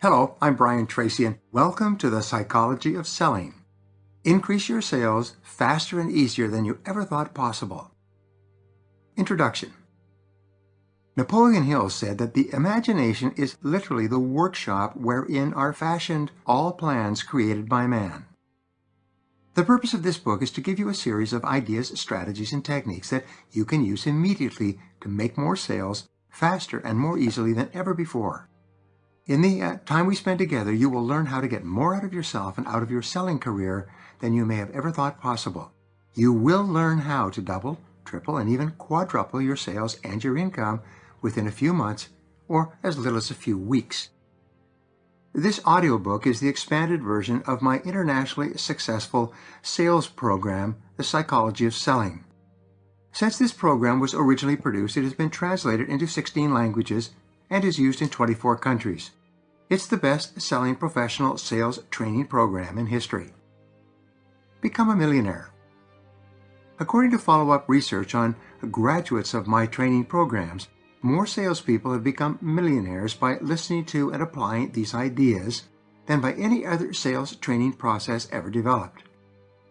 Hello, I'm Brian Tracy, and welcome to the Psychology of Selling. Increase your sales faster and easier than you ever thought possible. Introduction. Napoleon Hill said that the imagination is literally the workshop wherein are fashioned all plans created by man. The purpose of this book is to give you a series of ideas, strategies, and techniques that you can use immediately to make more sales faster and more easily than ever before. In the time we spend together, you will learn how to get more out of yourself and out of your selling career than you may have ever thought possible. You will learn how to double, triple, and even quadruple your sales and your income within a few months or as little as a few weeks. This audiobook is the expanded version of my internationally successful sales program, The Psychology of Selling. Since this program was originally produced, it has been translated into 16 languages and is used in 24 countries. It's the best-selling professional sales training program in history. Become a millionaire. According to follow-up research on graduates of my training programs, more salespeople have become millionaires by listening to and applying these ideas than by any other sales training process ever developed.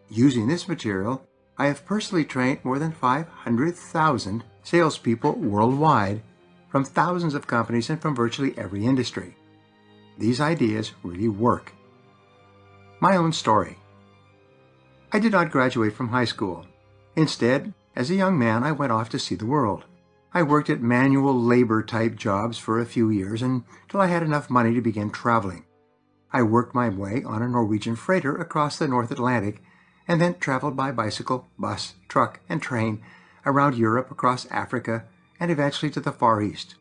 Using this material, I have personally trained more than 500,000 salespeople worldwide from thousands of companies and from virtually every industry. These ideas really work. My own story. I did not graduate from high school. Instead, as a young man, I went off to see the world. I worked at manual labor type jobs for a few years until I had enough money to begin traveling. I worked my way on a Norwegian freighter across the North Atlantic and then traveled by bicycle, bus, truck, and train around Europe, across Africa, and eventually to the Far East.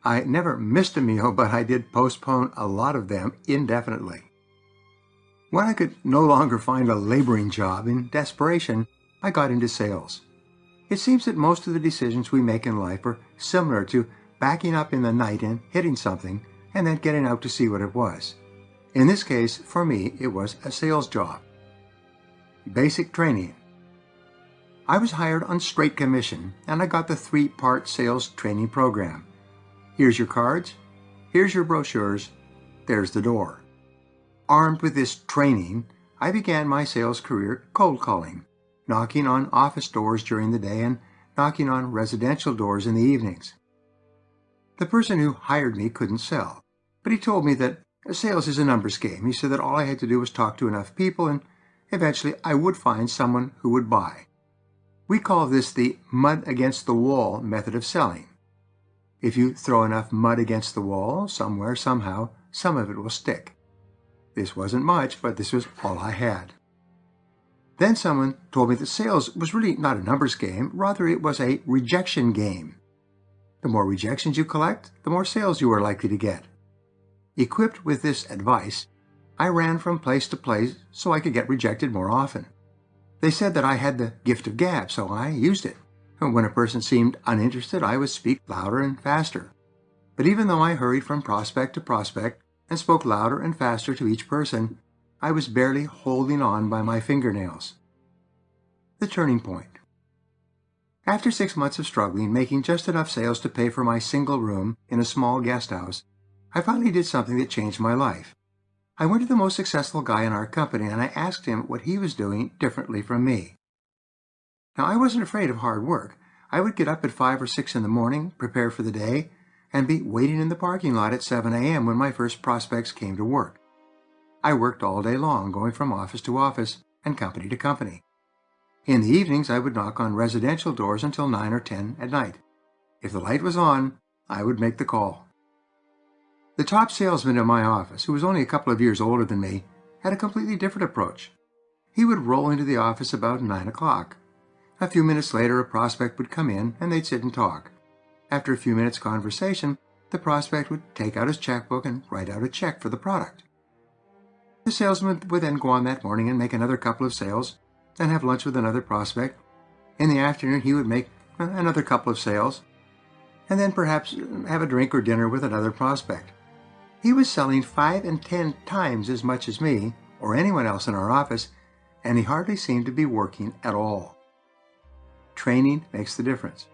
I never missed a meal, but I did postpone a lot of them indefinitely. When I could no longer find a laboring job, in desperation, I got into sales. It seems that most of the decisions we make in life are similar to backing up in the night and hitting something, and then getting out to see what it was. In this case, for me, it was a sales job. Basic training. I was hired on straight commission, and I got the 3-part sales training program. Here's your cards, here's your brochures, there's the door. Armed with this training, I began my sales career cold calling, knocking on office doors during the day and knocking on residential doors in the evenings. The person who hired me couldn't sell, but he told me that sales is a numbers game. He said that all I had to do was talk to enough people and eventually I would find someone who would buy. We call this the mud against the wall method of selling. If you throw enough mud against the wall, somewhere, somehow, some of it will stick. This wasn't much, but this was all I had. Then someone told me that sales was really not a numbers game, rather it was a rejection game. The more rejections you collect, the more sales you are likely to get. Equipped with this advice, I ran from place to place so I could get rejected more often. They said that I had the gift of gab, so I used it. When a person seemed uninterested, I would speak louder and faster. But even though I hurried from prospect to prospect and spoke louder and faster to each person, I was barely holding on by my fingernails. The turning point. After 6 months of struggling, making just enough sales to pay for my single room in a small guest house, I finally did something that changed my life. I went to the most successful guy in our company and I asked him what he was doing differently from me. Now, I wasn't afraid of hard work. I would get up at 5 or 6 in the morning, prepare for the day, and be waiting in the parking lot at 7 a.m. when my first prospects came to work. I worked all day long, going from office to office and company to company. In the evenings, I would knock on residential doors until 9 or 10 at night. If the light was on, I would make the call. The top salesman in my office, who was only a couple of years older than me, had a completely different approach. He would roll into the office about 9 o'clock. A few minutes later, a prospect would come in and they'd sit and talk. After a few minutes' conversation, the prospect would take out his checkbook and write out a check for the product. The salesman would then go on that morning and make another couple of sales, then have lunch with another prospect. In the afternoon, he would make another couple of sales, and then perhaps have a drink or dinner with another prospect. He was selling 5 and 10 times as much as me, or anyone else in our office, and he hardly seemed to be working at all. Training makes the difference.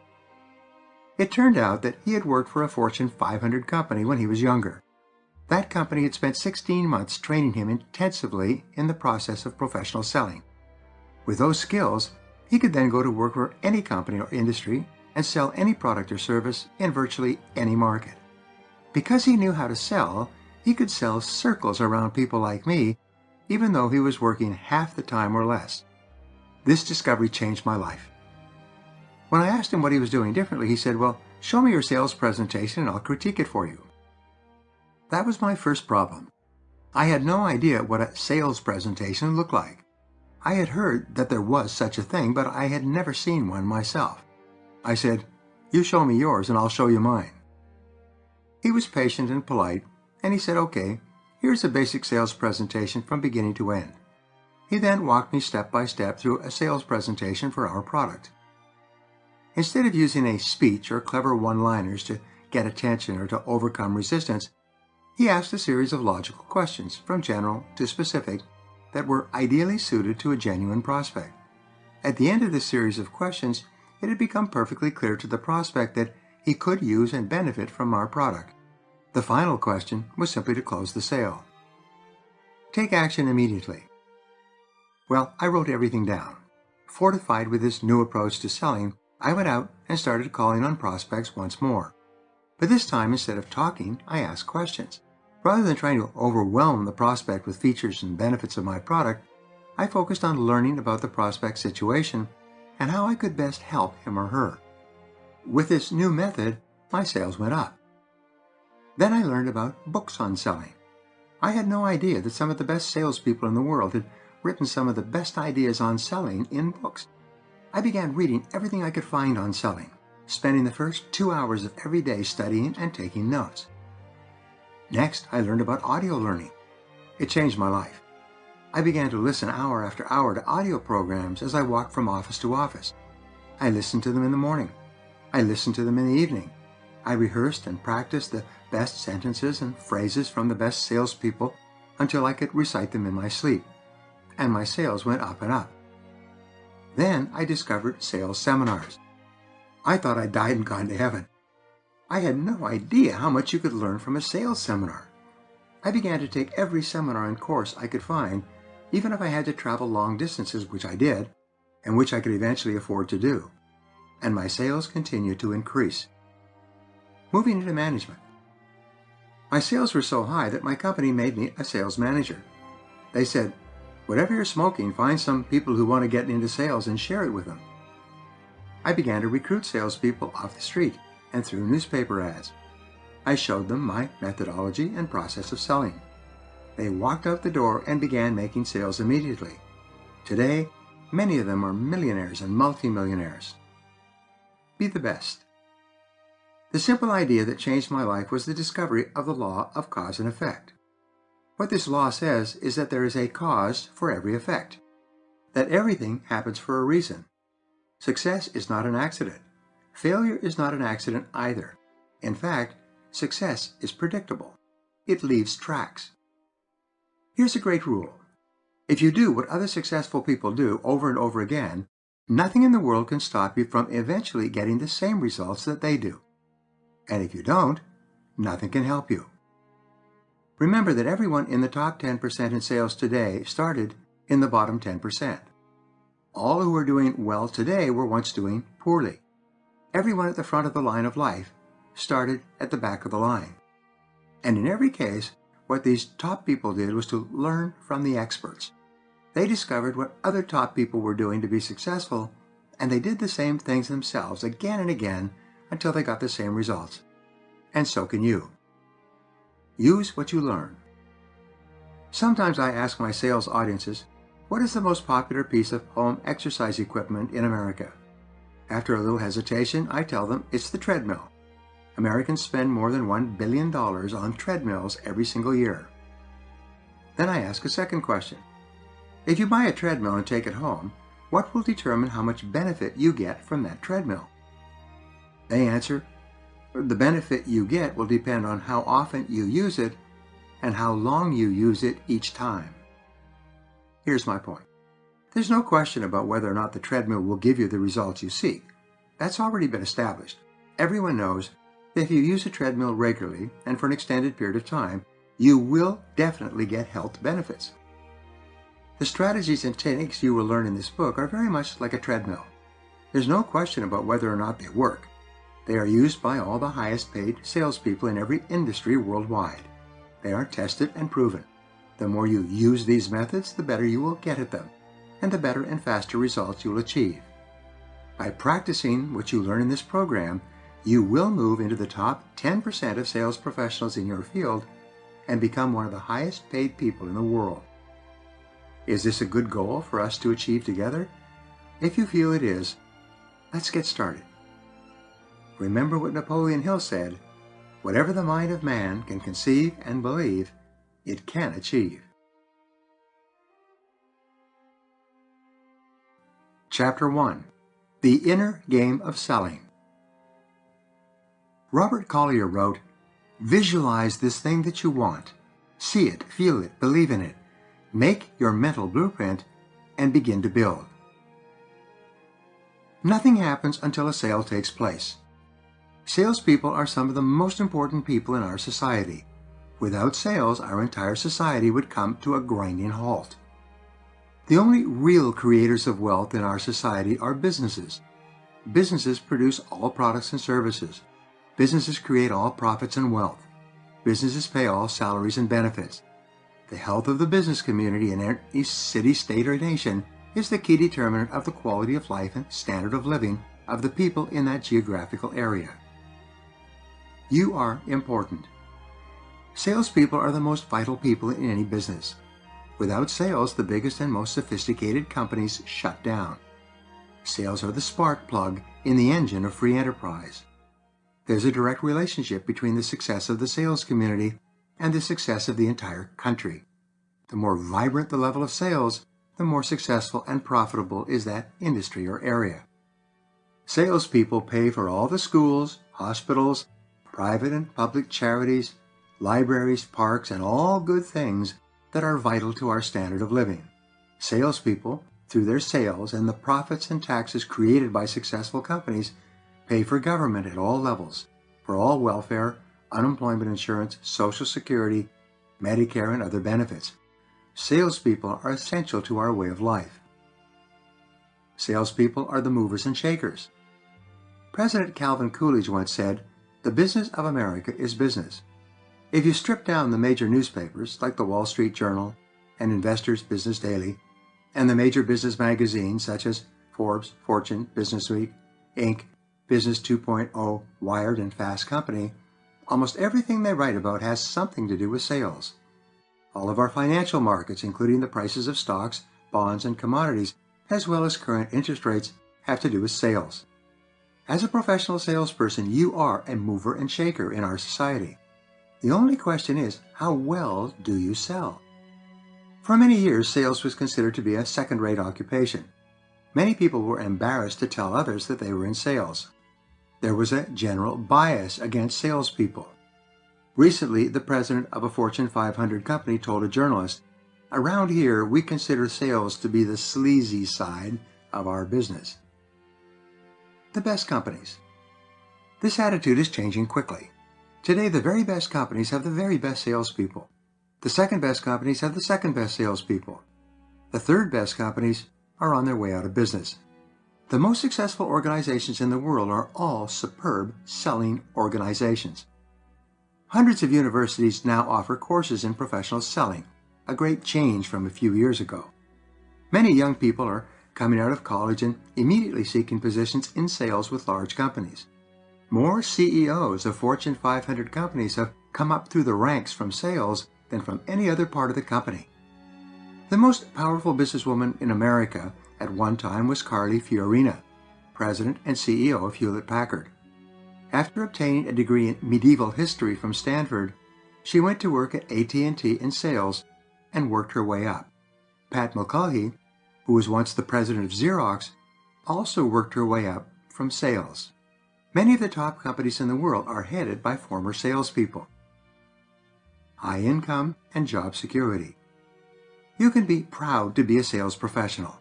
It turned out that he had worked for a Fortune 500 company when he was younger. That company had spent 16 months training him intensively in the process of professional selling. With those skills, he could then go to work for any company or industry and sell any product or service in virtually any market. Because he knew how to sell, he could sell circles around people like me, even though he was working half the time or less. This discovery changed my life. When I asked him what he was doing differently, he said, "Well, show me your sales presentation and I'll critique it for you." That was my first problem. I had no idea what a sales presentation looked like. I had heard that there was such a thing, but I had never seen one myself. I said, "You show me yours and I'll show you mine." He was patient and polite, and he said, "Okay, here's a basic sales presentation from beginning to end." He then walked me step by step through a sales presentation for our product. Instead of using a speech or clever one-liners to get attention or to overcome resistance, he asked a series of logical questions, from general to specific, that were ideally suited to a genuine prospect. At the end of this series of questions, it had become perfectly clear to the prospect that he could use and benefit from our product. The final question was simply to close the sale. Take action immediately. Well, I wrote everything down. Fortified with this new approach to selling, I went out and started calling on prospects once more. But this time, instead of talking, I asked questions. Rather than trying to overwhelm the prospect with features and benefits of my product, I focused on learning about the prospect's situation and how I could best help him or her. With this new method, my sales went up. Then I learned about books on selling. I had no idea that some of the best salespeople in the world had written some of the best ideas on selling in books. I began reading everything I could find on selling, spending the first 2 hours of every day studying and taking notes. Next, I learned about audio learning. It changed my life. I began to listen hour after hour to audio programs as I walked from office to office. I listened to them in the morning. I listened to them in the evening. I rehearsed and practiced the best sentences and phrases from the best salespeople until I could recite them in my sleep. And my sales went up and up. Then I discovered sales seminars. I thought I'd died and gone to heaven. I had no idea how much you could learn from a sales seminar. I began to take every seminar and course I could find, even if I had to travel long distances, which I did, and which I could eventually afford to do. And my sales continued to increase. Moving into management. My sales were so high that my company made me a sales manager. They said, "Whatever you're smoking, find some people who want to get into sales and share it with them." I began to recruit salespeople off the street and through newspaper ads. I showed them my methodology and process of selling. They walked out the door and began making sales immediately. Today, many of them are millionaires and multimillionaires. Be the best. The simple idea that changed my life was the discovery of the law of cause and effect. What this law says is that there is a cause for every effect, that everything happens for a reason. Success is not an accident. Failure is not an accident either. In fact, success is predictable. It leaves tracks. Here's a great rule. If you do what other successful people do over and over again, nothing in the world can stop you from eventually getting the same results that they do. And if you don't, nothing can help you. Remember that everyone in the top 10% in sales today started in the bottom 10%. All who are doing well today were once doing poorly. Everyone at the front of the line of life started at the back of the line. And in every case, what these top people did was to learn from the experts. They discovered what other top people were doing to be successful, and they did the same things themselves again and again until they got the same results. And so can you. Use what you learn. Sometimes I ask my sales audiences, what is the most popular piece of home exercise equipment in America? After a little hesitation, I tell them it's the treadmill. Americans spend more than $1 billion on treadmills every single year. Then I ask a second question. If you buy a treadmill and take it home, what will determine how much benefit you get from that treadmill? They answer, the benefit you get will depend on how often you use it and how long you use it each time. Here's my point. There's no question about whether or not the treadmill will give you the results you seek. That's already been established. Everyone knows that if you use a treadmill regularly and for an extended period of time, you will definitely get health benefits. The strategies and techniques you will learn in this book are very much like a treadmill. There's no question about whether or not they work. They are used by all the highest paid salespeople in every industry worldwide. They are tested and proven. The more you use these methods, the better you will get at them, and the better and faster results you will achieve. By practicing what you learn in this program, you will move into the top 10% of sales professionals in your field and become one of the highest paid people in the world. Is this a good goal for us to achieve together? If you feel it is, let's get started. Remember what Napoleon Hill said, "Whatever the mind of man can conceive and believe, it can achieve." Chapter 1. The Inner Game of Selling. Robert Collier wrote, "Visualize this thing that you want. See it, feel it, believe in it. Make your mental blueprint and begin to build." Nothing happens until a sale takes place. Salespeople are some of the most important people in our society. Without sales, our entire society would come to a grinding halt. The only real creators of wealth in our society are businesses. Businesses produce all products and services. Businesses create all profits and wealth. Businesses pay all salaries and benefits. The health of the business community in any city, state, or nation is the key determinant of the quality of life and standard of living of the people in that geographical area. You are important. Salespeople are the most vital people in any business. Without sales, the biggest and most sophisticated companies shut down. Sales are the spark plug in the engine of free enterprise. There's a direct relationship between the success of the sales community and the success of the entire country. The more vibrant the level of sales, the more successful and profitable is that industry or area. Salespeople pay for all the schools, hospitals, private and public charities, libraries, parks, and all good things that are vital to our standard of living. Salespeople, through their sales and the profits and taxes created by successful companies, pay for government at all levels, for all welfare, unemployment insurance, Social Security, Medicare, and other benefits. Salespeople are essential to our way of life. Salespeople are the movers and shakers. President Calvin Coolidge once said, "The business of America is business." If you strip down the major newspapers like the Wall Street Journal and Investor's Business Daily, and the major business magazines such as Forbes, Fortune, Businessweek, Inc., Business 2.0, Wired, and Fast Company, almost everything they write about has something to do with sales. All of our financial markets, including the prices of stocks, bonds, and commodities, as well as current interest rates, have to do with sales. As a professional salesperson, you are a mover and shaker in our society. The only question is, how well do you sell? For many years, sales was considered to be a second-rate occupation. Many people were embarrassed to tell others that they were in sales. There was a general bias against salespeople. Recently, the president of a Fortune 500 company told a journalist, "Around here, we consider sales to be the sleazy side of our business." The best companies. This attitude is changing quickly. Today, the very best companies have the very best salespeople. The second best companies have the second best salespeople. The third best companies are on their way out of business. The most successful organizations in the world are all superb selling organizations. Hundreds of universities now offer courses in professional selling, a great change from a few years ago. Many young people are coming out of college and immediately seeking positions in sales with large companies. More CEOs of Fortune 500 companies have come up through the ranks from sales than from any other part of the company. The most powerful businesswoman in America at one time was Carly Fiorina, president and CEO of Hewlett-Packard. After obtaining a degree in medieval history from Stanford, she went to work at AT&T in sales and worked her way up. Pat Mulcahy, who was once the president of Xerox, also worked her way up from sales. Many of the top companies in the world are headed by former salespeople. High income and job security. You can be proud to be a sales professional.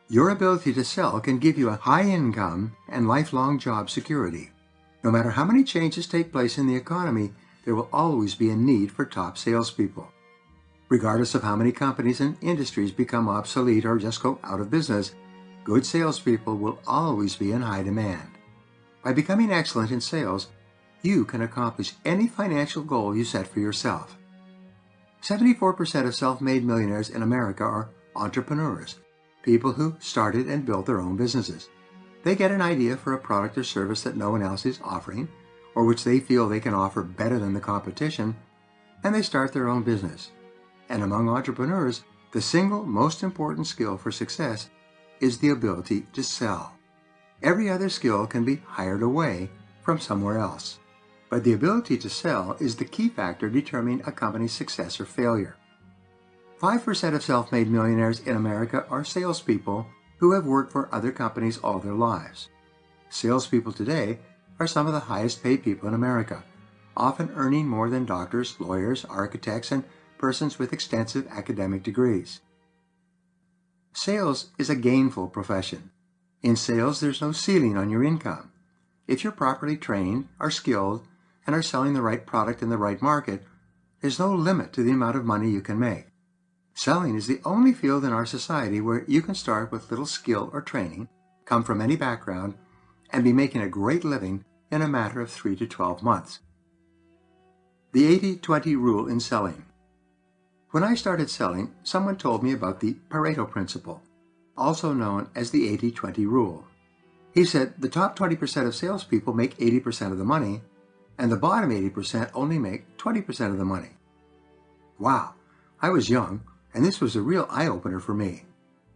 Your ability to sell can give you a high income and lifelong job security. No matter how many changes take place in the economy, there will always be a need for top salespeople. Regardless of how many companies and industries become obsolete or just go out of business, good salespeople will always be in high demand. By becoming excellent in sales, you can accomplish any financial goal you set for yourself. 74% of self-made millionaires in America are entrepreneurs, people who started and built their own businesses. They get an idea for a product or service that no one else is offering, or which they feel they can offer better than the competition, and they start their own business. And among entrepreneurs, the single most important skill for success is the ability to sell. Every other skill can be hired away from somewhere else. But the ability to sell is the key factor determining a company's success or failure. 5% of self-made millionaires in America are salespeople who have worked for other companies all their lives. Salespeople today are some of the highest paid people in America, often earning more than doctors, lawyers, architects, and persons with extensive academic degrees. Sales is a gainful profession. In sales, there's no ceiling on your income. If you're properly trained, are skilled, and are selling the right product in the right market, there's no limit to the amount of money you can make. Selling is the only field in our society where you can start with little skill or training, come from any background, and be making a great living in a matter of 3 to 12 months. The 80-20 rule in selling. When I started selling, someone told me about the Pareto principle, also known as the 80-20 rule. He said the top 20% of salespeople make 80% of the money, and the bottom 80% only make 20% of the money. Wow, I was young, and this was a real eye-opener for me.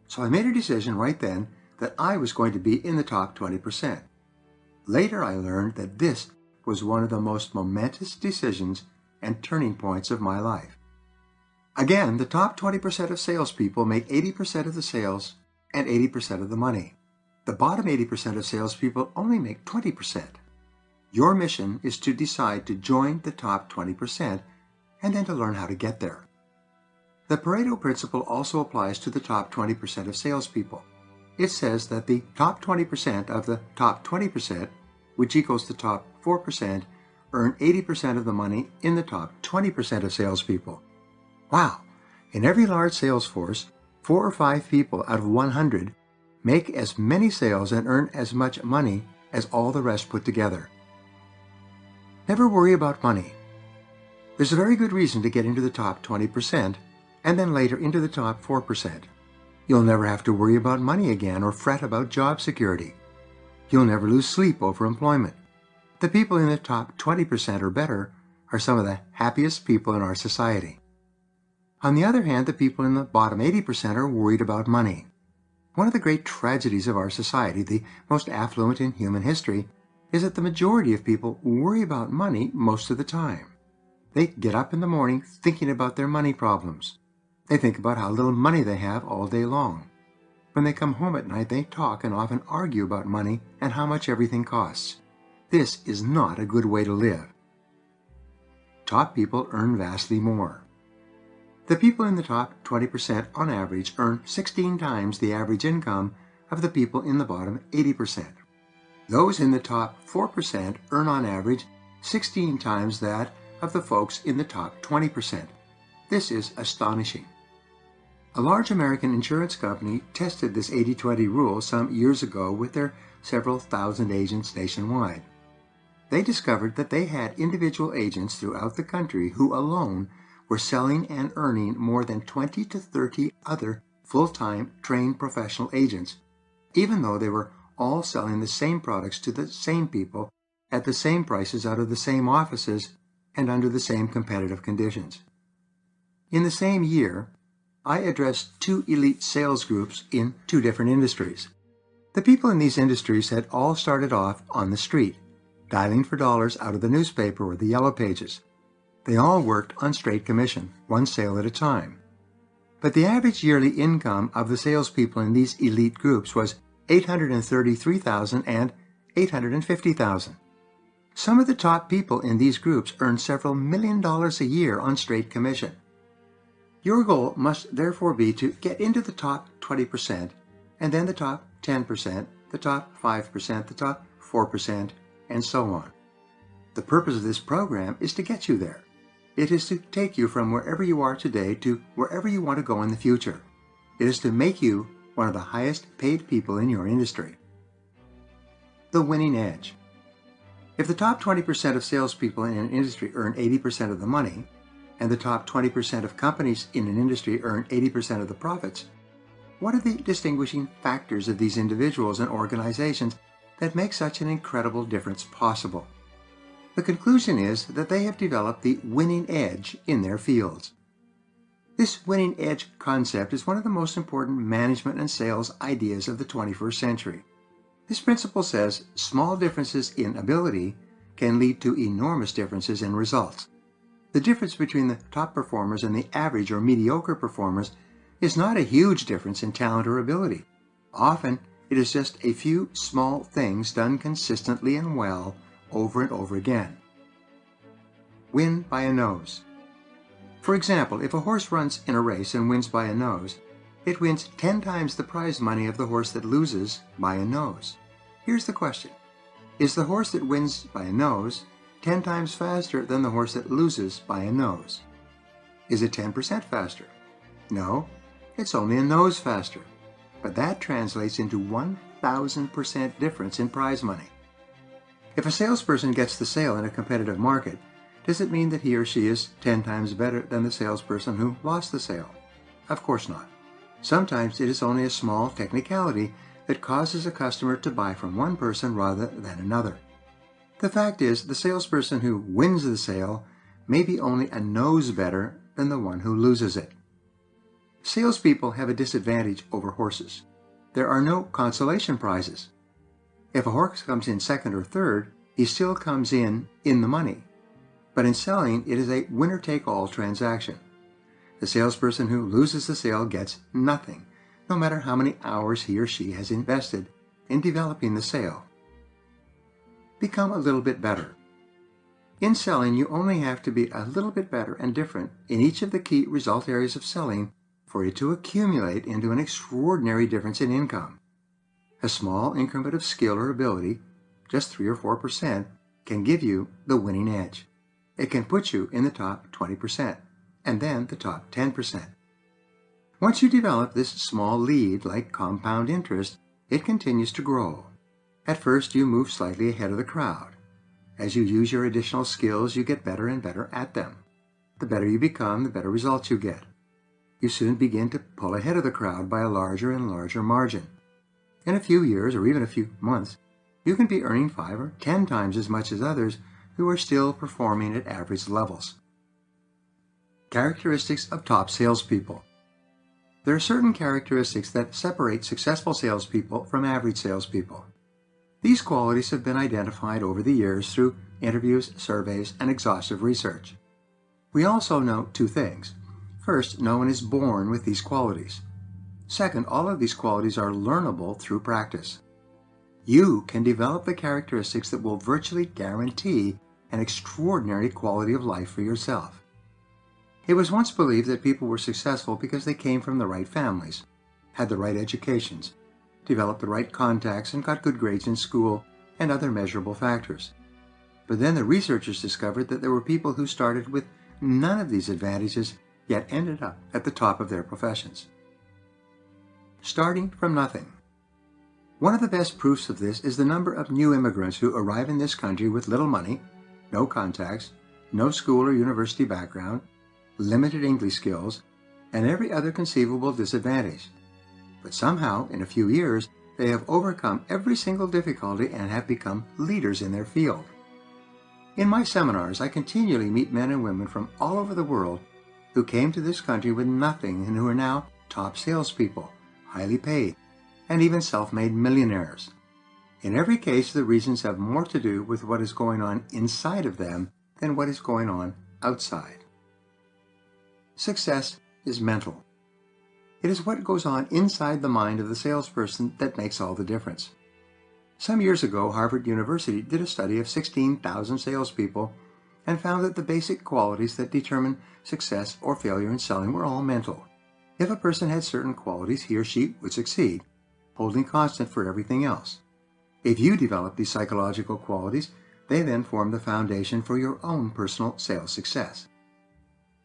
So I made a decision right then that I was going to be in the top 20%. Later I learned that this was one of the most momentous decisions and turning points of my life. Again, the top 20% of salespeople make 80% of the sales and 80% of the money. The bottom 80% of salespeople only make 20%. Your mission is to decide to join the top 20% and then to learn how to get there. The Pareto principle also applies to the top 20% of salespeople. It says that the top 20% of the top 20%, which equals the top 4%, earn 80% of the money in the top 20% of salespeople. Wow! In every large sales force, 4 or 5 people out of 100 make as many sales and earn as much money as all the rest put together. Never worry about money. There's a very good reason to get into the top 20% and then later into the top 4%. You'll never have to worry about money again or fret about job security. You'll never lose sleep over employment. The people in the top 20% or better are some of the happiest people in our society. On the other hand, the people in the bottom 80% are worried about money. One of the great tragedies of our society, the most affluent in human history, is that the majority of people worry about money most of the time. They get up in the morning thinking about their money problems. They think about how little money they have all day long. When they come home at night, they talk and often argue about money and how much everything costs. This is not a good way to live. Top people earn vastly more. The people in the top 20% on average earn 16 times the average income of the people in the bottom 80%. Those in the top 4% earn on average 16 times that of the folks in the top 20%. This is astonishing. A large American insurance company tested this 80-20 rule some years ago with their several thousand agents nationwide. They discovered that they had individual agents throughout the country who alone were selling and earning more than 20 to 30 other full-time trained professional agents, even though they were all selling the same products to the same people at the same prices out of the same offices and under the same competitive conditions. In the same year, I addressed 2 elite sales groups in 2 different industries. The people in these industries had all started off on the street, dialing for dollars out of the newspaper or the yellow pages. They all worked on straight commission, 1 sale at a time. But the average yearly income of the salespeople in these elite groups was $833,000 and $850,000. Some of the top people in these groups earn several $1 million a year on straight commission. Your goal must therefore be to get into the top 20%, and then the top 10%, the top 5%, the top 4%, and so on. The purpose of this program is to get you there. It is to take you from wherever you are today to wherever you want to go in the future. It is to make you one of the highest paid people in your industry. The winning edge. If the top 20% of salespeople in an industry earn 80% of the money, and the top 20% of companies in an industry earn 80% of the profits, what are the distinguishing factors of these individuals and organizations that make such an incredible difference possible? The conclusion is that they have developed the winning edge in their fields. This winning edge concept is one of the most important management and sales ideas of the 21st century. This principle says small differences in ability can lead to enormous differences in results. The difference between the top performers and the average or mediocre performers is not a huge difference in talent or ability. Often, it is just a few small things done consistently and well over and over again. Win by a nose. For example, if a horse runs in a race and wins by a nose, it wins 10 times the prize money of the horse that loses by a nose. Here's the question. Is the horse that wins by a nose 10 times faster than the horse that loses by a nose? Is it 10% faster? No, it's only a nose faster. But that translates into 1,000% difference in prize money. If a salesperson gets the sale in a competitive market, does it mean that he or she is 10 times better than the salesperson who lost the sale? Of course not. Sometimes it is only a small technicality that causes a customer to buy from one person rather than another. The fact is, the salesperson who wins the sale may be only a nose better than the one who loses it. Salespeople have a disadvantage over horses. There are no consolation prizes. If a horse comes in second or third, he still comes in the money. But in selling, it is a winner-take-all transaction. The salesperson who loses the sale gets nothing, no matter how many hours he or she has invested in developing the sale. Become a little bit better. In selling, you only have to be a little bit better and different in each of the key result areas of selling for it to accumulate into an extraordinary difference in income. A small increment of skill or ability, just 3 or 4%, can give you the winning edge. It can put you in the top 20%, and then the top 10%. Once you develop this small lead like compound interest, it continues to grow. At first, you move slightly ahead of the crowd. As you use your additional skills, you get better and better at them. The better you become, the better results you get. You soon begin to pull ahead of the crowd by a larger and larger margin. In a few years, or even a few months, you can be earning 5 or 10 times as much as others who are still performing at average levels. Characteristics of top salespeople. There are certain characteristics that separate successful salespeople from average salespeople. These qualities have been identified over the years through interviews, surveys, and exhaustive research. We also know 2 things. First, no one is born with these qualities. Second, all of these qualities are learnable through practice. You can develop the characteristics that will virtually guarantee an extraordinary quality of life for yourself. It was once believed that people were successful because they came from the right families, had the right educations, developed the right contacts, and got good grades in school and other measurable factors. But then the researchers discovered that there were people who started with none of these advantages, yet ended up at the top of their professions. Starting from nothing. One of the best proofs of this is the number of new immigrants who arrive in this country with little money, no contacts, no school or university background, limited English skills, and every other conceivable disadvantage. But somehow, in a few years, they have overcome every single difficulty and have become leaders in their field. In my seminars, I continually meet men and women from all over the world who came to this country with nothing and who are now top salespeople, highly paid, and even self-made millionaires. In every case, the reasons have more to do with what is going on inside of them than what is going on outside. Success is mental. It is what goes on inside the mind of the salesperson that makes all the difference. Some years ago, Harvard University did a study of 16,000 salespeople and found that the basic qualities that determine success or failure in selling were all mental. If a person had certain qualities, he or she would succeed, holding constant for everything else. If you develop these psychological qualities, They then form the foundation for your own personal sales success.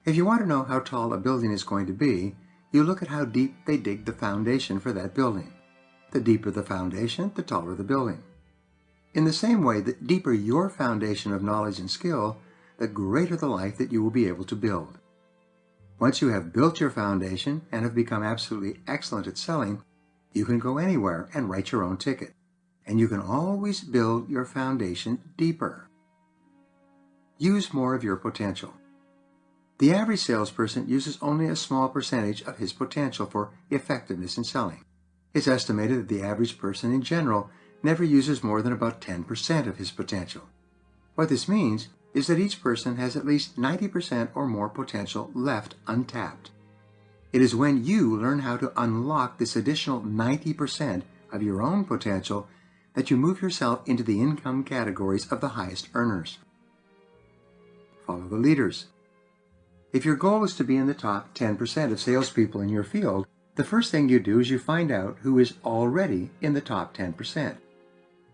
If you want to know how tall a building is going to be, you look at how deep they dig the foundation for that building. The deeper the foundation, the taller the building. In the same way, the deeper your foundation of knowledge and skill, the greater the life that you will be able to build. Once you have built your foundation and have become absolutely excellent at selling, you can go anywhere and write your own ticket. And you can always build your foundation deeper. Use more of your potential. The average salesperson uses only a small percentage of his potential for effectiveness in selling. It's estimated that the average person in general never uses more than about 10% of his potential. What this means is that each person has at least 90% or more potential left untapped. It is when you learn how to unlock this additional 90% of your own potential that you move yourself into the income categories of the highest earners. Follow the leaders. If your goal is to be in the top 10% of salespeople in your field, the first thing you do is you find out who is already in the top 10%.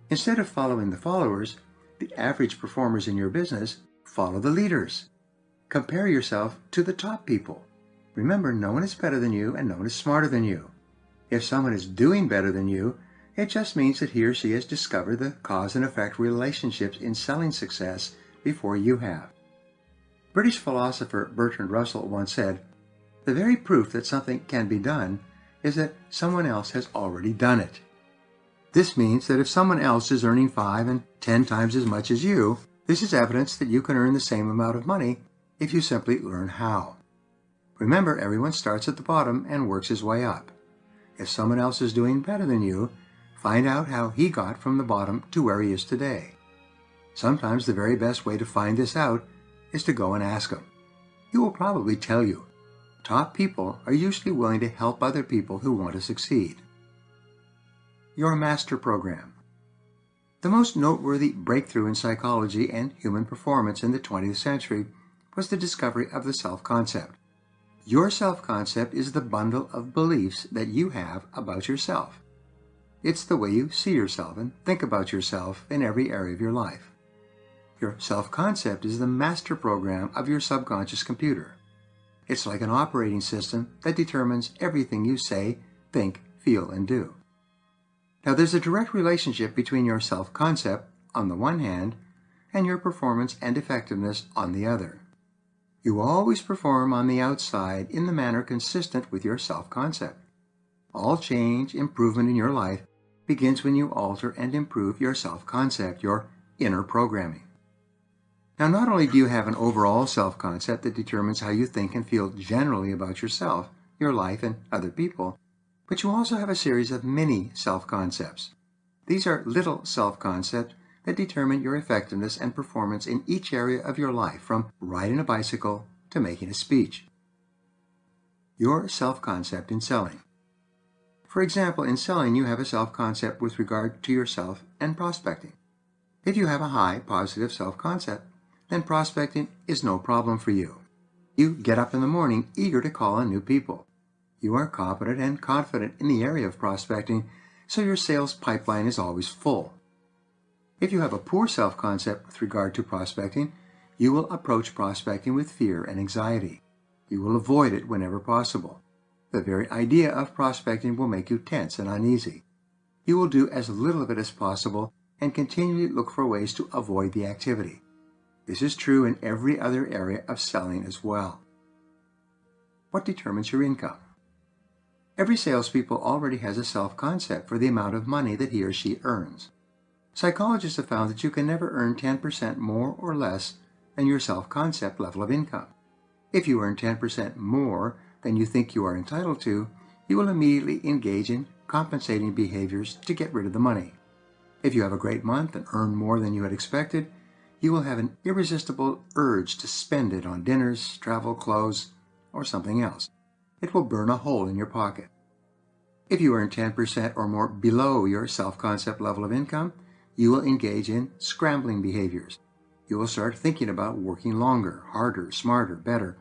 Instead of following the followers, the average performers in your business, follow the leaders. Compare yourself to the top people. Remember, no one is better than you and no one is smarter than you. If someone is doing better than you, it just means that he or she has discovered the cause and effect relationships in selling success before you have. British philosopher Bertrand Russell once said, "The very proof that something can be done is that someone else has already done it." This means that if someone else is earning 5 and 10 times as much as you, this is evidence that you can earn the same amount of money if you simply learn how. Remember, everyone starts at the bottom and works his way up. If someone else is doing better than you, find out how he got from the bottom to where he is today. Sometimes the very best way to find this out is to go and ask him. He will probably tell you. Top people are usually willing to help other people who want to succeed. Your master program. The most noteworthy breakthrough in psychology and human performance in the 20th century was the discovery of the self-concept. Your self-concept is the bundle of beliefs that you have about yourself. It's the way you see yourself and think about yourself in every area of your life. Your self-concept is the master program of your subconscious computer. It's like an operating system that determines everything you say, think, feel, and do. Now, there's a direct relationship between your self-concept, on the one hand, and your performance and effectiveness on the other. You always perform on the outside in the manner consistent with your self-concept. All change, improvement in your life begins when you alter and improve your self-concept, your inner programming. Now, not only do you have an overall self-concept that determines how you think and feel generally about yourself, your life, and other people, but you also have a series of mini self-concepts. These are little self-concepts that determine your effectiveness and performance in each area of your life, from riding a bicycle to making a speech. Your self-concept in selling. For example, in selling, you have a self-concept with regard to yourself and prospecting. If you have a high, positive self-concept, then prospecting is no problem for you. You get up in the morning eager to call on new people. You are competent and confident in the area of prospecting, so your sales pipeline is always full. If you have a poor self-concept with regard to prospecting, you will approach prospecting with fear and anxiety. You will avoid it whenever possible. The very idea of prospecting will make you tense and uneasy. You will do as little of it as possible and continually look for ways to avoid the activity. This is true in every other area of selling as well. What determines your income? Every salespeople already has a self-concept for the amount of money that he or she earns. Psychologists have found that you can never earn 10% more or less than your self-concept level of income. If you earn 10% more than you think you are entitled to, you will immediately engage in compensating behaviors to get rid of the money. If you have a great month and earn more than you had expected, you will have an irresistible urge to spend it on dinners, travel, clothes, or something else. It will burn a hole in your pocket. If you earn 10% or more below your self-concept level of income, you will engage in scrambling behaviors. You will start thinking about working longer, harder, smarter, better,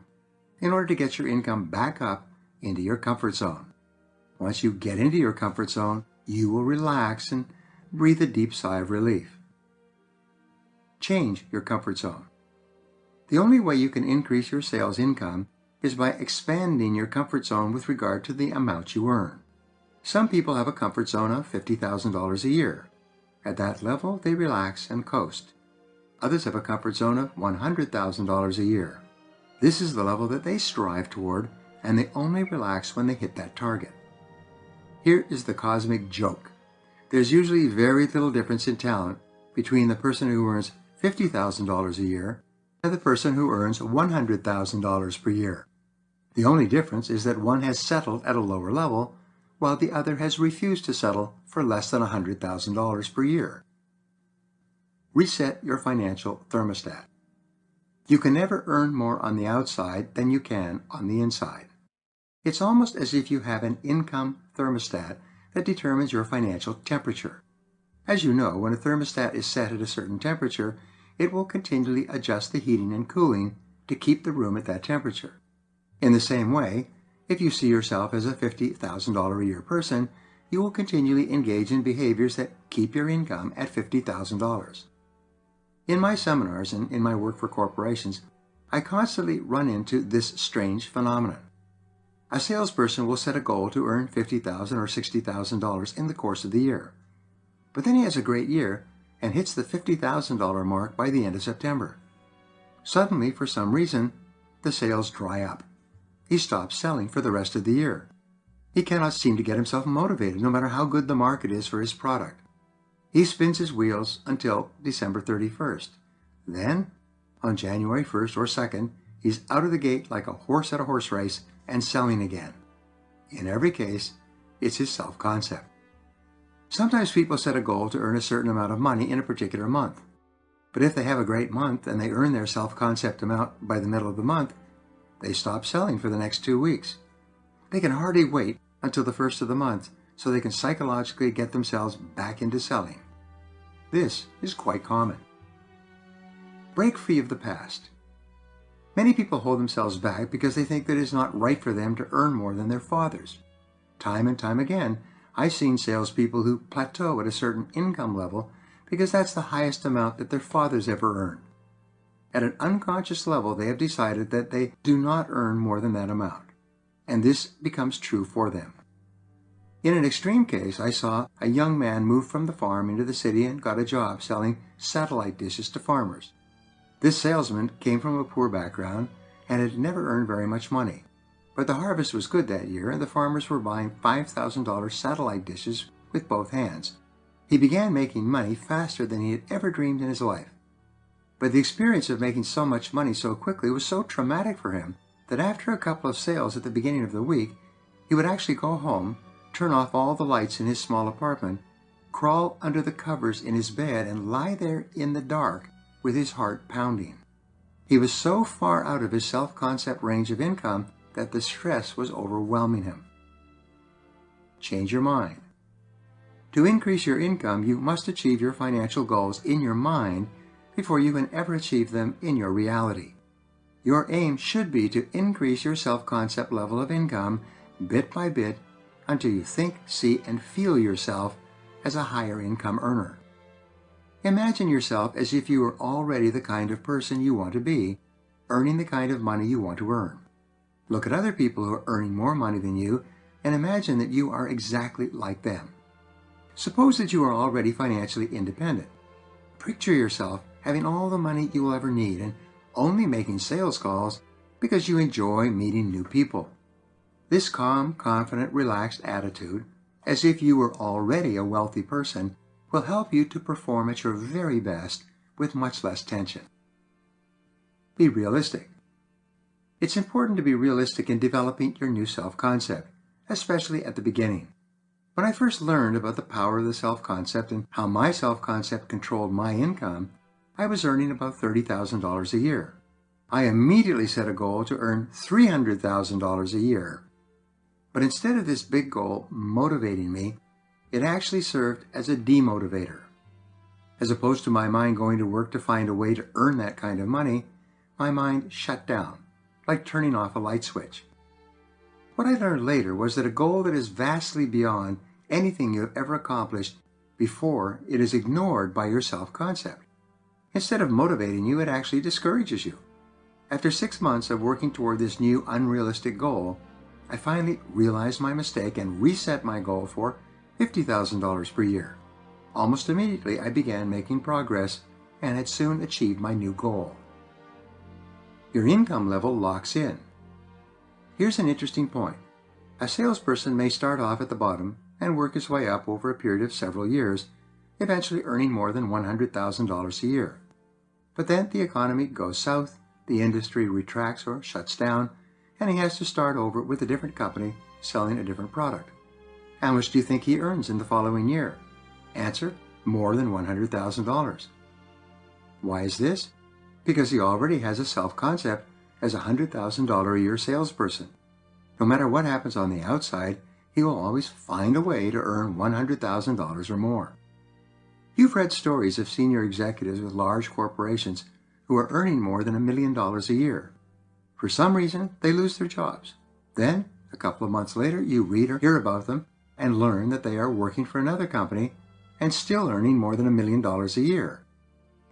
in order to get your income back up into your comfort zone. Once you get into your comfort zone, you will relax and breathe a deep sigh of relief. Change your comfort zone. The only way you can increase your sales income is by expanding your comfort zone with regard to the amount you earn. Some people have a comfort zone of $50,000 a year. At that level, they relax and coast. Others have a comfort zone of $100,000 a year. This is the level that they strive toward, and they only relax when they hit that target. Here is the cosmic joke. There's usually very little difference in talent between the person who earns $50,000 a year and the person who earns $100,000 per year. The only difference is that one has settled at a lower level, while the other has refused to settle for less than $100,000 per year. Reset your financial thermostat. You can never earn more on the outside than you can on the inside. It's almost as if you have an income thermostat that determines your financial temperature. As you know, when a thermostat is set at a certain temperature, it will continually adjust the heating and cooling to keep the room at that temperature. In the same way, if you see yourself as a $50,000 a year person, you will continually engage in behaviors that keep your income at $50,000. In my seminars and in my work for corporations, I constantly run into this strange phenomenon. A salesperson will set a goal to earn $50,000 or $60,000 in the course of the year. But then he has a great year and hits the $50,000 mark by the end of September. Suddenly, for some reason, the sales dry up. He stops selling for the rest of the year. He cannot seem to get himself motivated no matter how good the market is for his product. He spins his wheels until December 31st. Then, on January 1st or 2nd, he's out of the gate like a horse at a horse race and selling again. In every case, it's his self-concept. Sometimes people set a goal to earn a certain amount of money in a particular month. But if they have a great month and they earn their self-concept amount by the middle of the month, they stop selling for the next 2 weeks. They can hardly wait until the first of the month so they can psychologically get themselves back into selling. This is quite common. Break free of the past. Many people hold themselves back because they think that it is not right for them to earn more than their fathers. Time and time again, I've seen salespeople who plateau at a certain income level because that's the highest amount that their fathers ever earned. At an unconscious level, they have decided that they do not earn more than that amount, and this becomes true for them. In an extreme case, I saw a young man move from the farm into the city and got a job selling satellite dishes to farmers. This salesman came from a poor background and had never earned very much money. But the harvest was good that year, and the farmers were buying $5,000 satellite dishes with both hands. He began making money faster than he had ever dreamed in his life. But the experience of making so much money so quickly was so traumatic for him that after a couple of sales at the beginning of the week, he would actually go home, turn off all the lights in his small apartment, crawl under the covers in his bed, and lie there in the dark with his heart pounding. He was so far out of his self-concept range of income that the stress was overwhelming him. Change your mind. To increase your income, you must achieve your financial goals in your mind before you can ever achieve them in your reality. Your aim should be to increase your self-concept level of income bit by bit until you think, see, and feel yourself as a higher income earner. Imagine yourself as if you were already the kind of person you want to be, earning the kind of money you want to earn. Look at other people who are earning more money than you and imagine that you are exactly like them. Suppose that you are already financially independent. Picture yourself having all the money you will ever need and only making sales calls because you enjoy meeting new people. This calm, confident, relaxed attitude, as if you were already a wealthy person, will help you to perform at your very best with much less tension. Be realistic. It's important to be realistic in developing your new self-concept, especially at the beginning. When I first learned about the power of the self-concept and how my self-concept controlled my income, I was earning about $30,000 a year. I immediately set a goal to earn $300,000 a year. But instead of this big goal motivating me, it actually served as a demotivator. As opposed to my mind going to work to find a way to earn that kind of money, my mind shut down, like turning off a light switch. What I learned later was that a goal that is vastly beyond anything you have ever accomplished before it is ignored by your self-concept. Instead of motivating you, it actually discourages you. After 6 months of working toward this new unrealistic goal, I finally realized my mistake and reset my goal for $50,000 per year. Almost immediately, I began making progress and had soon achieved my new goal. Your income level locks in. Here's an interesting point. A salesperson may start off at the bottom and work his way up over a period of several years, eventually earning more than $100,000 a year. But then the economy goes south, the industry retracts or shuts down, and he has to start over with a different company selling a different product. How much do you think he earns in the following year? Answer: more than $100,000. Why is this? Because he already has a self-concept as a $100,000 a year salesperson. No matter what happens on the outside, he will always find a way to earn $100,000 or more. You've read stories of senior executives with large corporations who are earning more than $1 million a year. For some reason, they lose their jobs. Then, a couple of months later, you read or hear about them and learn that they are working for another company and still earning more than $1 million a year.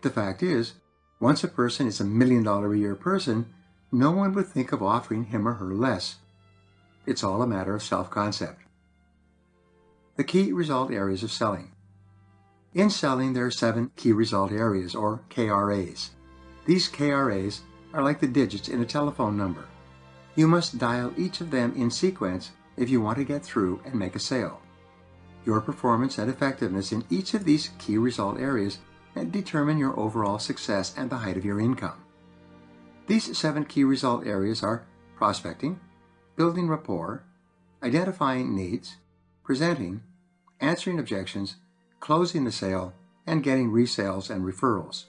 The fact is, once a person is $1 million a year person, no one would think of offering him or her less. It's all a matter of self-concept. The key result areas of selling. In selling, there are 7 key result areas, or KRAs. These KRAs are like the digits in a telephone number. You must dial each of them in sequence if you want to get through and make a sale. Your performance and effectiveness in each of these key result areas determine your overall success and the height of your income. These 7 key result areas are prospecting, building rapport, identifying needs, presenting, answering objections, closing the sale, and getting resales and referrals.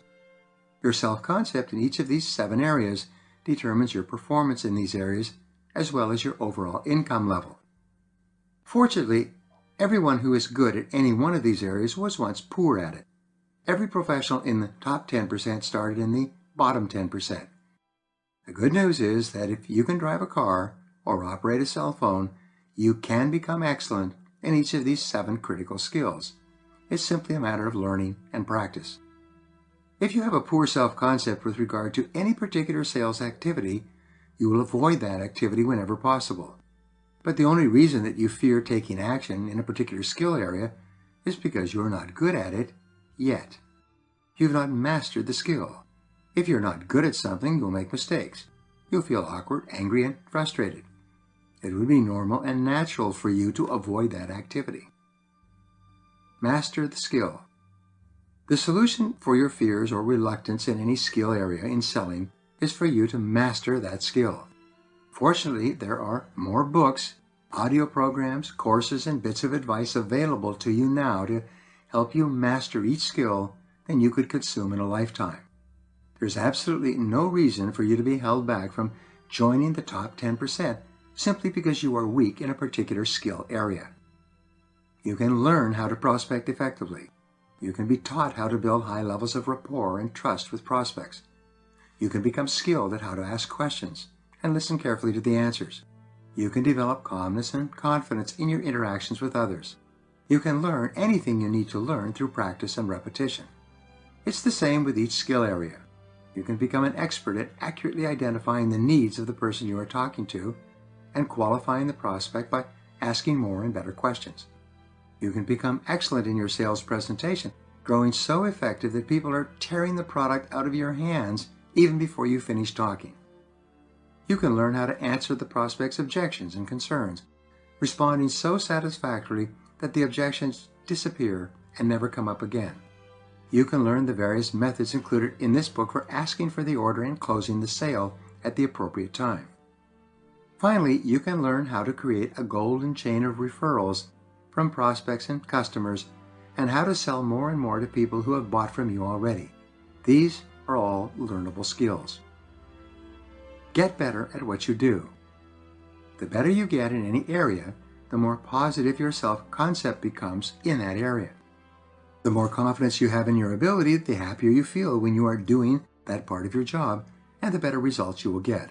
Your self-concept in each of these 7 areas determines your performance in these areas as well as your overall income level. Fortunately, everyone who is good at any one of these areas was once poor at it. Every professional in the top 10% started in the bottom 10%. The good news is that if you can drive a car or operate a cell phone, you can become excellent in each of these 7 critical skills. It's simply a matter of learning and practice. If you have a poor self-concept with regard to any particular sales activity, you will avoid that activity whenever possible. But the only reason that you fear taking action in a particular skill area is because you are not good at it yet. You've not mastered the skill. If you're not good at something, you'll make mistakes. You'll feel awkward, angry, and frustrated. It would be normal and natural for you to avoid that activity. Master the skill. The solution for your fears or reluctance in any skill area in selling is for you to master that skill. Fortunately, there are more books, audio programs, courses, and bits of advice available to you now to help you master each skill than you could consume in a lifetime. There's absolutely no reason for you to be held back from joining the top 10% simply because you are weak in a particular skill area. You can learn how to prospect effectively. You can be taught how to build high levels of rapport and trust with prospects. You can become skilled at how to ask questions and listen carefully to the answers. You can develop calmness and confidence in your interactions with others. You can learn anything you need to learn through practice and repetition. It's the same with each skill area. You can become an expert at accurately identifying the needs of the person you are talking to and qualifying the prospect by asking more and better questions. You can become excellent in your sales presentation, growing so effective that people are tearing the product out of your hands even before you finish talking. You can learn how to answer the prospect's objections and concerns, responding so satisfactorily that the objections disappear and never come up again. You can learn the various methods included in this book for asking for the order and closing the sale at the appropriate time. Finally, you can learn how to create a golden chain of referrals from prospects and customers and how to sell more and more to people who have bought from you already. These are all learnable skills. Get better at what you do. The better you get in any area, the more positive your self-concept becomes in that area. The more confidence you have in your ability, the happier you feel when you are doing that part of your job, and the better results you will get.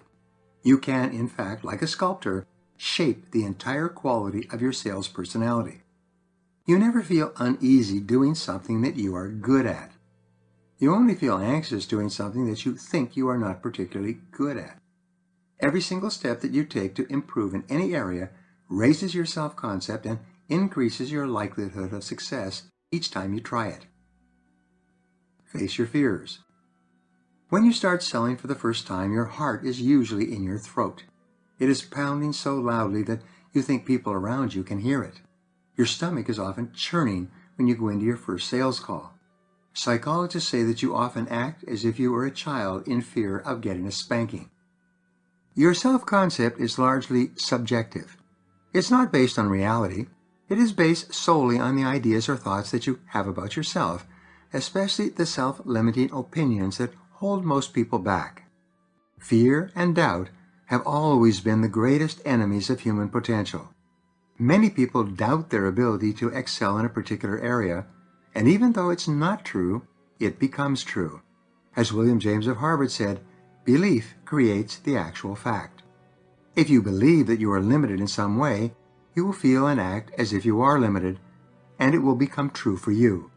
You can, in fact, like a sculptor, shape the entire quality of your sales personality. You never feel uneasy doing something that you are good at. You only feel anxious doing something that you think you are not particularly good at. Every single step that you take to improve in any area raises your self-concept and increases your likelihood of success each time you try it. Face your fears. When you start selling for the first time, your heart is usually in your throat. It is pounding so loudly that you think people around you can hear it. Your stomach is often churning when you go into your first sales call. Psychologists say that you often act as if you were a child in fear of getting a spanking. Your self-concept is largely subjective. It's not based on reality. It is based solely on the ideas or thoughts that you have about yourself, especially the self-limiting opinions that hold most people back. Fear and doubt have always been the greatest enemies of human potential. Many people doubt their ability to excel in a particular area, and even though it's not true, it becomes true. As William James of Harvard said, belief creates the actual fact. If you believe that you are limited in some way, you will feel and act as if you are limited, and it will become true for you.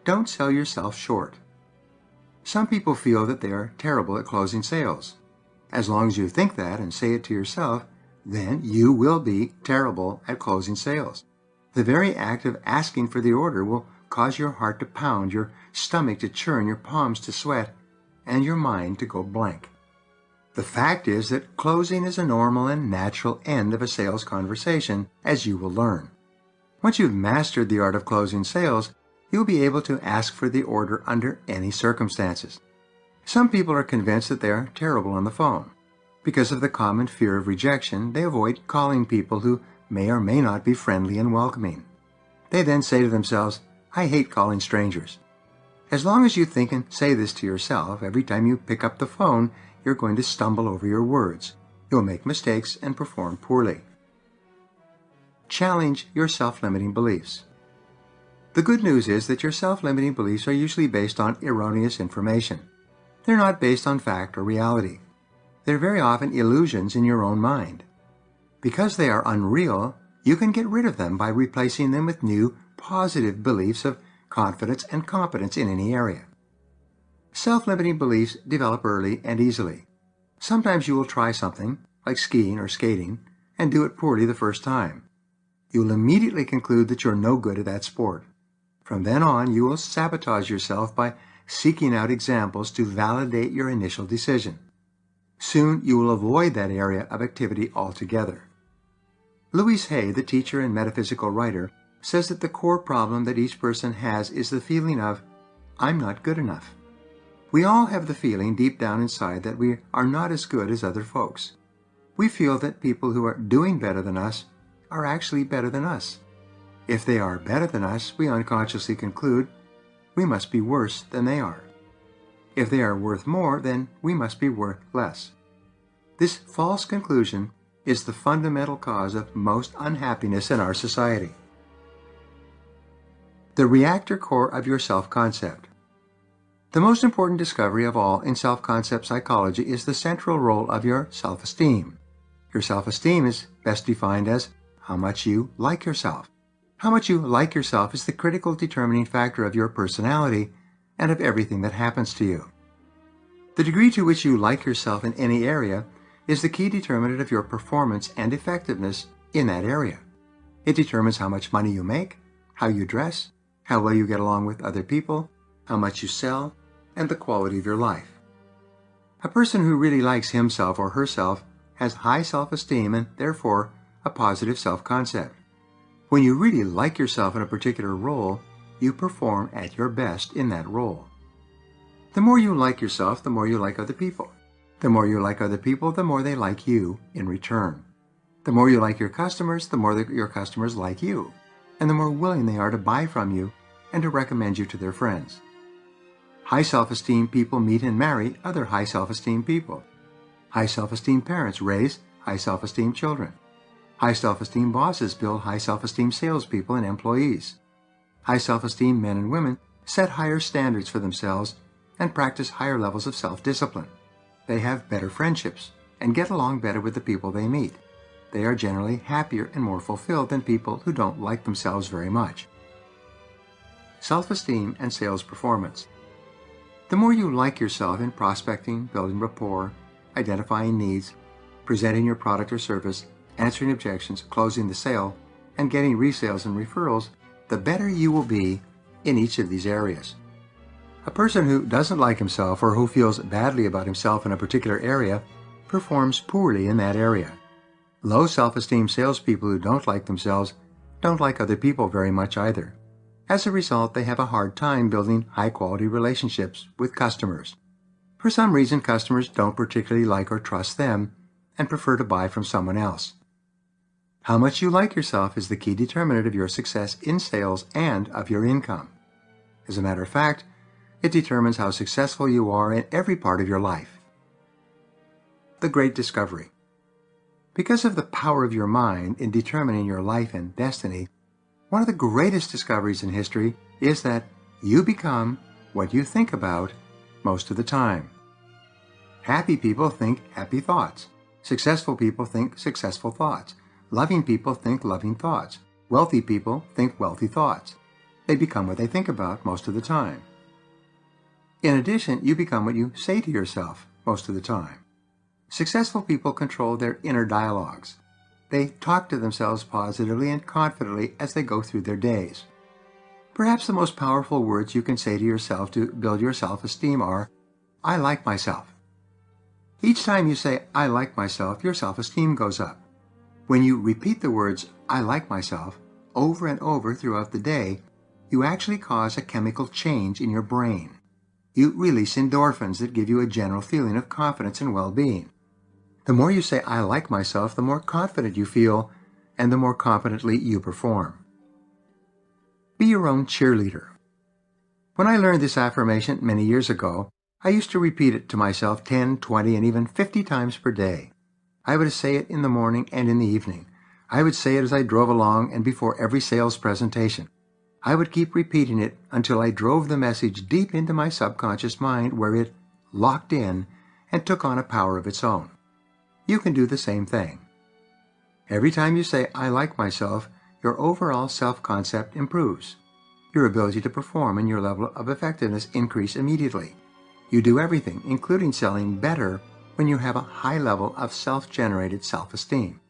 Don't sell yourself short. Some people feel that they are terrible at closing sales. As long as you think that and say it to yourself, then you will be terrible at closing sales. The very act of asking for the order will cause your heart to pound, your stomach to churn, your palms to sweat, and your mind to go blank. The fact is that closing is a normal and natural end of a sales conversation, as you will learn. Once you've mastered the art of closing sales, you'll be able to ask for the order under any circumstances. Some people are convinced that they are terrible on the phone. Because of the common fear of rejection, they avoid calling people who may or may not be friendly and welcoming. They then say to themselves, I hate calling strangers. As long as you think and say this to yourself, every time you pick up the phone, you're going to stumble over your words. You'll make mistakes and perform poorly. Challenge your self-limiting beliefs. The good news is that your self-limiting beliefs are usually based on erroneous information. They're not based on fact or reality. They're very often illusions in your own mind. Because they are unreal, you can get rid of them by replacing them with new, positive beliefs of confidence and competence in any area. Self-limiting beliefs develop early and easily. Sometimes you will try something, like skiing or skating, and do it poorly the first time. You will immediately conclude that you're no good at that sport. From then on, you will sabotage yourself by seeking out examples to validate your initial decision. Soon, you will avoid that area of activity altogether. Louise Hay, the teacher and metaphysical writer, says that the core problem that each person has is the feeling of, I'm not good enough. We all have the feeling deep down inside that we are not as good as other folks. We feel that people who are doing better than us are actually better than us. If they are better than us, we unconsciously conclude we must be worse than they are. If they are worth more, then we must be worth less. This false conclusion is the fundamental cause of most unhappiness in our society. The reactor core of your self-concept. The most important discovery of all in self-concept psychology is the central role of your self-esteem. Your self-esteem is best defined as how much you like yourself. How much you like yourself is the critical determining factor of your personality and of everything that happens to you. The degree to which you like yourself in any area is the key determinant of your performance and effectiveness in that area. It determines how much money you make, how you dress, how well you get along with other people, how much you sell, and the quality of your life. A person who really likes himself or herself has high self-esteem and, therefore, a positive self-concept. When you really like yourself in a particular role, you perform at your best in that role. The more you like yourself, the more you like other people. The more you like other people, the more they like you in return. The more you like your customers, the more your customers like you, and the more willing they are to buy from you and to recommend you to their friends. High self-esteem people meet and marry other high self-esteem people. High self-esteem parents raise high self-esteem children. High self-esteem bosses build high self-esteem salespeople and employees. High self-esteem men and women set higher standards for themselves and practice higher levels of self-discipline. They have better friendships and get along better with the people they meet. They are generally happier and more fulfilled than people who don't like themselves very much. self-esteem, and sales performance. The more you like yourself in prospecting, building rapport, identifying needs, presenting your product or service, answering objections, closing the sale, and getting resales and referrals, the better you will be in each of these areas. A person who doesn't like himself or who feels badly about himself in a particular area performs poorly in that area. Low self-esteem salespeople who don't like themselves don't like other people very much either. As a result, they have a hard time building high-quality relationships with customers. For some reason, customers don't particularly like or trust them and prefer to buy from someone else. How much you like yourself is the key determinant of your success in sales and of your income. As a matter of fact, it determines how successful you are in every part of your life. The Great Discovery. Because of the power of your mind in determining your life and destiny, one of the greatest discoveries in history is that you become what you think about most of the time. Happy people think happy thoughts. Successful people think successful thoughts. Loving people think loving thoughts. Wealthy people think wealthy thoughts. They become what they think about most of the time. In addition, you become what you say to yourself most of the time. Successful people control their inner dialogues. They talk to themselves positively and confidently as they go through their days. Perhaps the most powerful words you can say to yourself to build your self-esteem are, "I like myself." Each time you say, "I like myself," your self-esteem goes up. When you repeat the words, "I like myself," over and over throughout the day, you actually cause a chemical change in your brain. You release endorphins that give you a general feeling of confidence and well-being. The more you say, "I like myself," the more confident you feel, and the more confidently you perform. Be your own cheerleader. When I learned this affirmation many years ago, I used to repeat it to myself 10, 20, and even 50 times per day. I would say it in the morning and in the evening. I would say it as I drove along and before every sales presentation. I would keep repeating it until I drove the message deep into my subconscious mind, where it locked in and took on a power of its own. You can do the same thing. Every time you say, "I like myself," your overall self-concept improves. Your ability to perform and your level of effectiveness increase immediately. You do everything, including selling, better when you have a high level of self-generated self-esteem.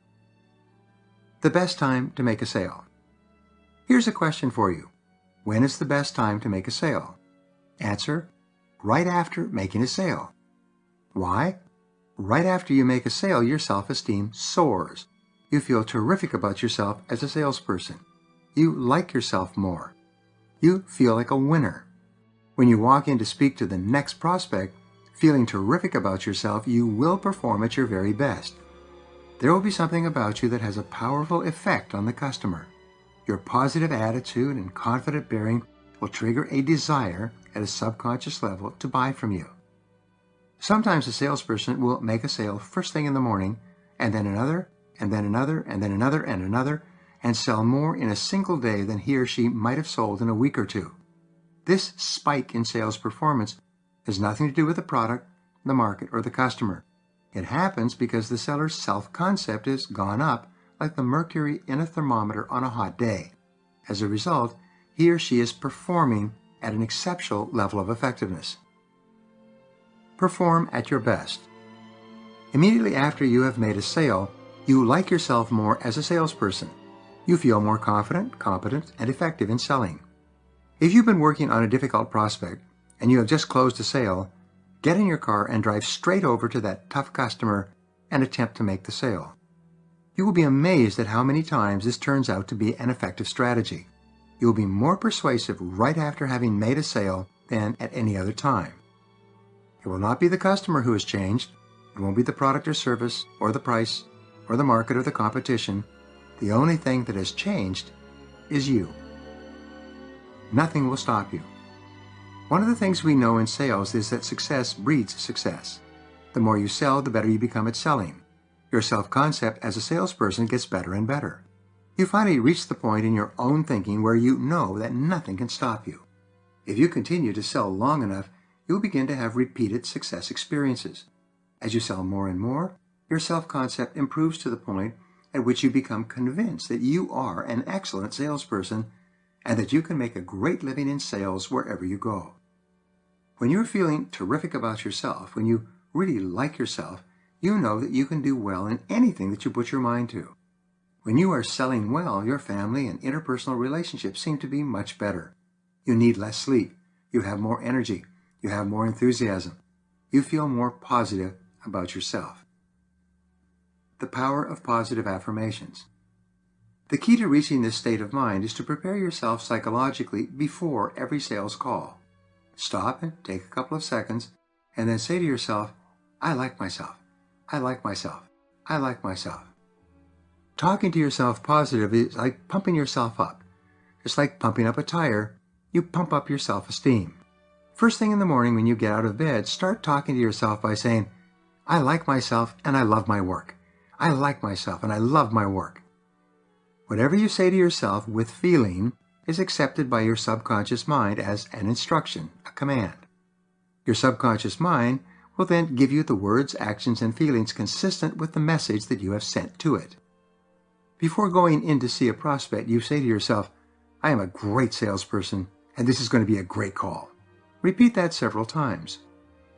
The best time to make a sale. Here's a question for you. When is the best time to make a sale? Answer: right after making a sale. Why? Right after you make a sale, your self-esteem soars. You feel terrific about yourself as a salesperson. You like yourself more. You feel like a winner. When you walk in to speak to the next prospect, feeling terrific about yourself, you will perform at your very best. There will be something about you that has a powerful effect on the customer. Your positive attitude and confident bearing will trigger a desire at a subconscious level to buy from you. Sometimes a salesperson will make a sale first thing in the morning, and then another, and then another, and then another, and another, and sell more in a single day than he or she might have sold in a week or two. This spike in sales performance has nothing to do with the product, the market, or the customer. It happens because the seller's self-concept has gone up like the mercury in a thermometer on a hot day. As a result, he or she is performing at an exceptional level of effectiveness. Perform at your best. Immediately after you have made a sale, you like yourself more as a salesperson. You feel more confident, competent, and effective in selling. If you've been working on a difficult prospect and you have just closed a sale, get in your car and drive straight over to that tough customer and attempt to make the sale. You will be amazed at how many times this turns out to be an effective strategy. You will be more persuasive right after having made a sale than at any other time. It will not be the customer who has changed. It won't be the product or service, or the price, or the market, or the competition. The only thing that has changed is you. Nothing will stop you. One of the things we know in sales is that success breeds success. The more you sell, the better you become at selling. Your self-concept as a salesperson gets better and better. You finally reach the point in your own thinking where you know that nothing can stop you. If you continue to sell long enough, you'll begin to have repeated success experiences. As you sell more and more, your self-concept improves to the point at which you become convinced that you are an excellent salesperson and that you can make a great living in sales wherever you go. When you're feeling terrific about yourself, when you really like yourself, you know that you can do well in anything that you put your mind to. When you are selling well, your family and interpersonal relationships seem to be much better. You need less sleep. You have more energy. You have more enthusiasm. You feel more positive about yourself. The power of positive affirmations. The key to reaching this state of mind is to prepare yourself psychologically before every sales call. Stop and take a couple of seconds and then say to yourself, I like myself. I like myself. I like myself. Talking to yourself positively is like pumping yourself up. It's like pumping up a tire. You pump up your self-esteem. First thing in the morning when you get out of bed, start talking to yourself by saying, I like myself and I love my work. I like myself and I love my work. Whatever you say to yourself with feeling is accepted by your subconscious mind as an instruction, a command. Your subconscious mind will then give you the words, actions, and feelings consistent with the message that you have sent to it. Before going in to see a prospect, you say to yourself, I am a great salesperson, and this is going to be a great call. Repeat that several times.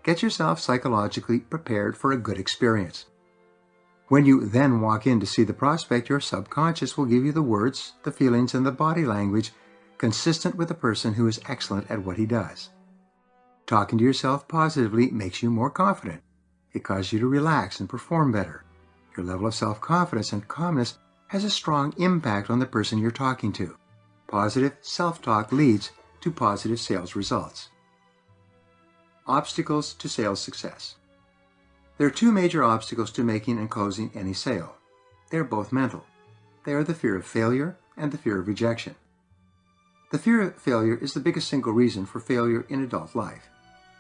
Get yourself psychologically prepared for a good experience. When you then walk in to see the prospect, your subconscious will give you the words, the feelings, and the body language consistent with a person who is excellent at what he does. Talking to yourself positively makes you more confident. It causes you to relax and perform better. Your level of self-confidence and calmness has a strong impact on the person you're talking to. Positive self-talk leads to positive sales results. Obstacles to sales success. There are two major obstacles to making and closing any sale. They are both mental. They are the fear of failure and the fear of rejection. The fear of failure is the biggest single reason for failure in adult life.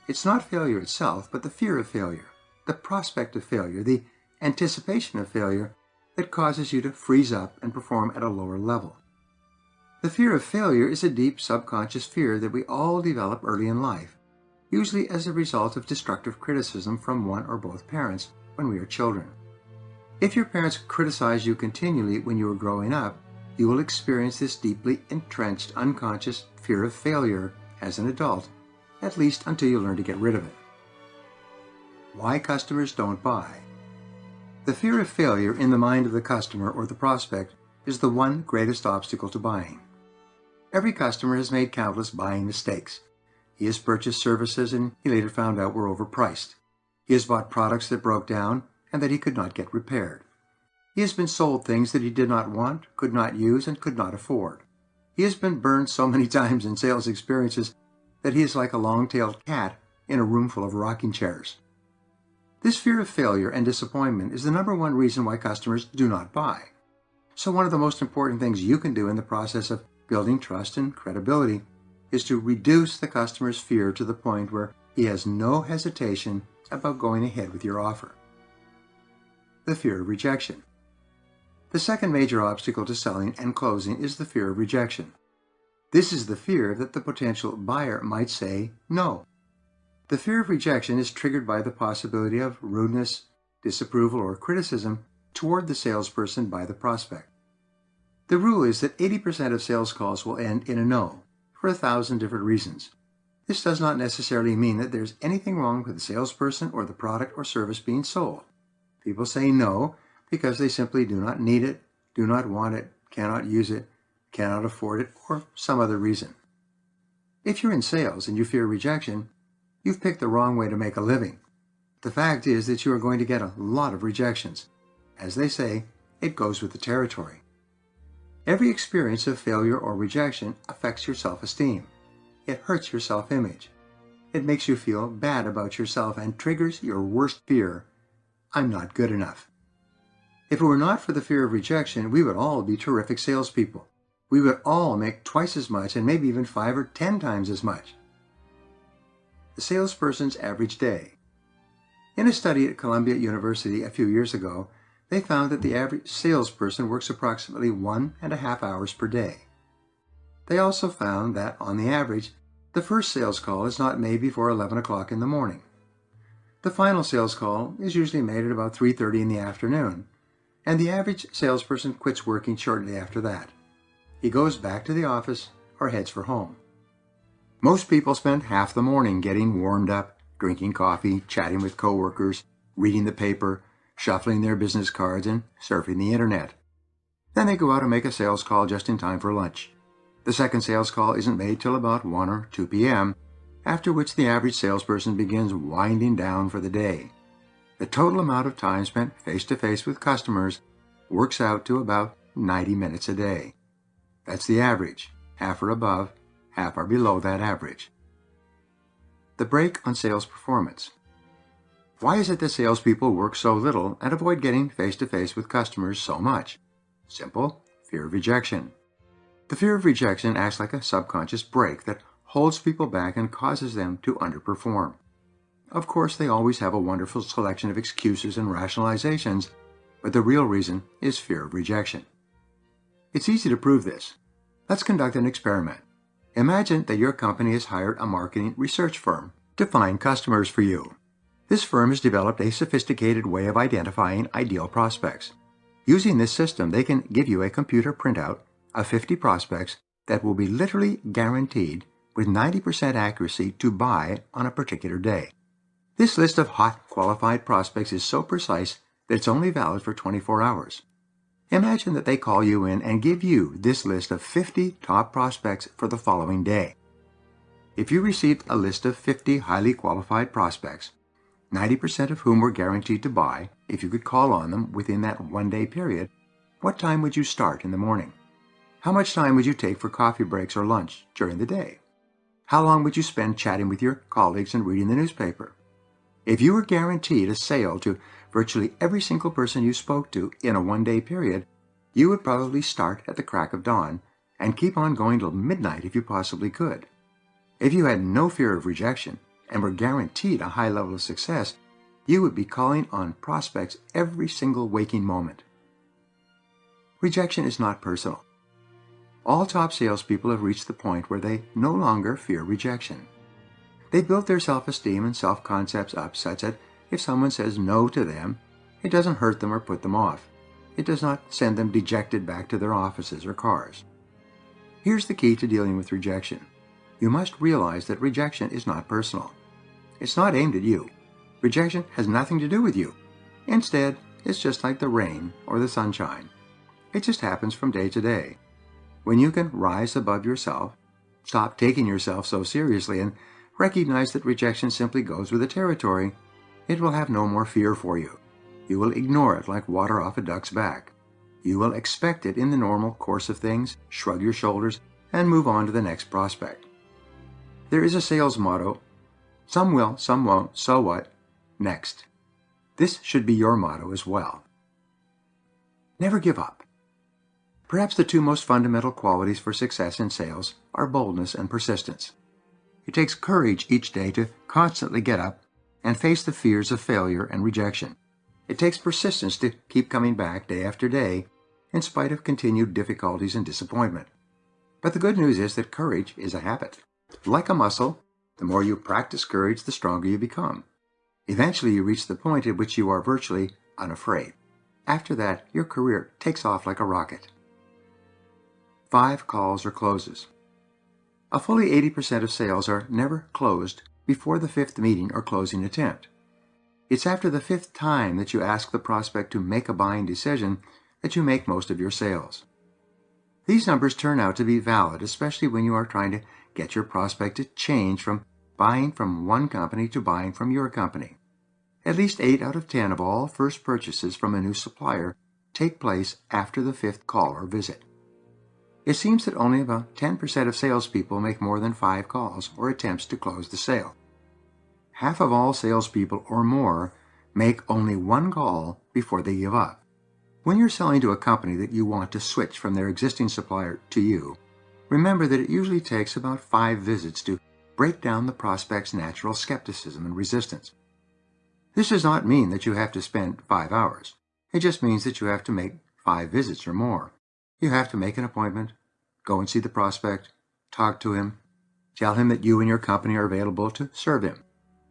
It's not failure itself, but the fear of failure, the prospect of failure, the anticipation of failure that causes you to freeze up and perform at a lower level. The fear of failure is a deep subconscious fear that we all develop early in life, usually as a result of destructive criticism from one or both parents when we are children. If your parents criticize you continually when you are growing up, you will experience this deeply entrenched unconscious fear of failure as an adult, at least until you learn to get rid of it. Why customers don't buy. The fear of failure in the mind of the customer or the prospect is the one greatest obstacle to buying. Every customer has made countless buying mistakes. He has purchased services and he later found out were overpriced. He has bought products that broke down and that he could not get repaired. He has been sold things that he did not want, could not use, and could not afford. He has been burned so many times in sales experiences that he is like a long-tailed cat in a room full of rocking chairs. This fear of failure and disappointment is the number one reason why customers do not buy. So one of the most important things you can do in the process of building trust and credibility is to reduce the customer's fear to the point where he has no hesitation about going ahead with your offer. The fear of rejection. The second major obstacle to selling and closing is the fear of rejection. This is the fear that the potential buyer might say no. The fear of rejection is triggered by the possibility of rudeness, disapproval, or criticism toward the salesperson by the prospect. The rule is that 80% of sales calls will end in a no, for 1,000 different reasons. This does not necessarily mean that there's anything wrong with the salesperson or the product or service being sold. People say no because they simply do not need it, do not want it, cannot use it, cannot afford it, or some other reason. If you're in sales and you fear rejection, you've picked the wrong way to make a living. The fact is that you are going to get a lot of rejections. As they say, it goes with the territory. Every experience of failure or rejection affects your self-esteem. It hurts your self-image. It makes you feel bad about yourself and triggers your worst fear, I'm not good enough. If it were not for the fear of rejection, we would all be terrific salespeople. We would all make twice as much and maybe even 5 or 10 times as much. The salesperson's average day. In a study at Columbia University a few years ago, they found that the average salesperson works approximately 1.5 hours per day. They also found that, on the average, the first sales call is not made before 11 o'clock in the morning. The final sales call is usually made at about 3:30 in the afternoon, and the average salesperson quits working shortly after that. He goes back to the office or heads for home. Most people spend half the morning getting warmed up, drinking coffee, chatting with coworkers, reading the paper, shuffling their business cards, and surfing the internet. Then they go out and make a sales call just in time for lunch. The second sales call isn't made till about 1 or 2 p.m., after which the average salesperson begins winding down for the day. The total amount of time spent face-to-face with customers works out to about 90 minutes a day. That's the average. Half are above, half are below that average. The break on sales performance. Why is it that salespeople work so little and avoid getting face-to-face with customers so much? Simple: fear of rejection. The fear of rejection acts like a subconscious brake that holds people back and causes them to underperform. Of course, they always have a wonderful selection of excuses and rationalizations, but the real reason is fear of rejection. It's easy to prove this. Let's conduct an experiment. Imagine that your company has hired a marketing research firm to find customers for you. This firm has developed a sophisticated way of identifying ideal prospects. Using this system, they can give you a computer printout of 50 prospects that will be literally guaranteed with 90% accuracy to buy on a particular day. This list of hot, qualified prospects is so precise that it's only valid for 24 hours. Imagine that they call you in and give you this list of 50 top prospects for the following day. If you received a list of 50 highly qualified prospects, 90% of whom were guaranteed to buy, if you could call on them within that one-day period, what time would you start in the morning? How much time would you take for coffee breaks or lunch during the day? How long would you spend chatting with your colleagues and reading the newspaper? If you were guaranteed a sale to virtually every single person you spoke to in a one-day period, you would probably start at the crack of dawn and keep on going till midnight if you possibly could. If you had no fear of rejection and were guaranteed a high level of success, you would be calling on prospects every single waking moment. Rejection is not personal. All top salespeople have reached the point where they no longer fear rejection. They built their self-esteem and self-concepts up such that if someone says no to them, it doesn't hurt them or put them off. It does not send them dejected back to their offices or cars. Here's the key to dealing with rejection. You must realize that rejection is not personal. It's not aimed at you. Rejection has nothing to do with you. Instead, it's just like the rain or the sunshine. It just happens from day to day. When you can rise above yourself, stop taking yourself so seriously, and recognize that rejection simply goes with the territory, it will have no more fear for you. You will ignore it like water off a duck's back. You will expect it in the normal course of things, shrug your shoulders, and move on to the next prospect. There is a sales motto: some will, some won't, so what? Next. This should be your motto as well. Never give up. Perhaps the two most fundamental qualities for success in sales are boldness and persistence. It takes courage each day to constantly get up and face the fears of failure and rejection. It takes persistence to keep coming back day after day in spite of continued difficulties and disappointment. But the good news is that courage is a habit. Like a muscle, the more you practice courage, the stronger you become. Eventually you reach the point at which you are virtually unafraid. After that, your career takes off like a rocket. 5 calls or closes. A fully 80% of sales are never closed before the 5th meeting or closing attempt. It's after the 5th time that you ask the prospect to make a buying decision that you make most of your sales. These numbers turn out to be valid, especially when you are trying to get your prospect to change from buying from one company to buying from your company. At least 8 out of 10 of all first purchases from a new supplier take place after the 5th call or visit. It seems that only about 10% of salespeople make more than 5 calls or attempts to close the sale. Half of all salespeople or more make only 1 call before they give up. When you're selling to a company that you want to switch from their existing supplier to you, remember that it usually takes about 5 visits to break down the prospect's natural skepticism and resistance. This does not mean that you have to spend 5 hours. It just means that you have to make 5 visits or more. You have to make an appointment, go and see the prospect, talk to him, tell him that you and your company are available to serve him.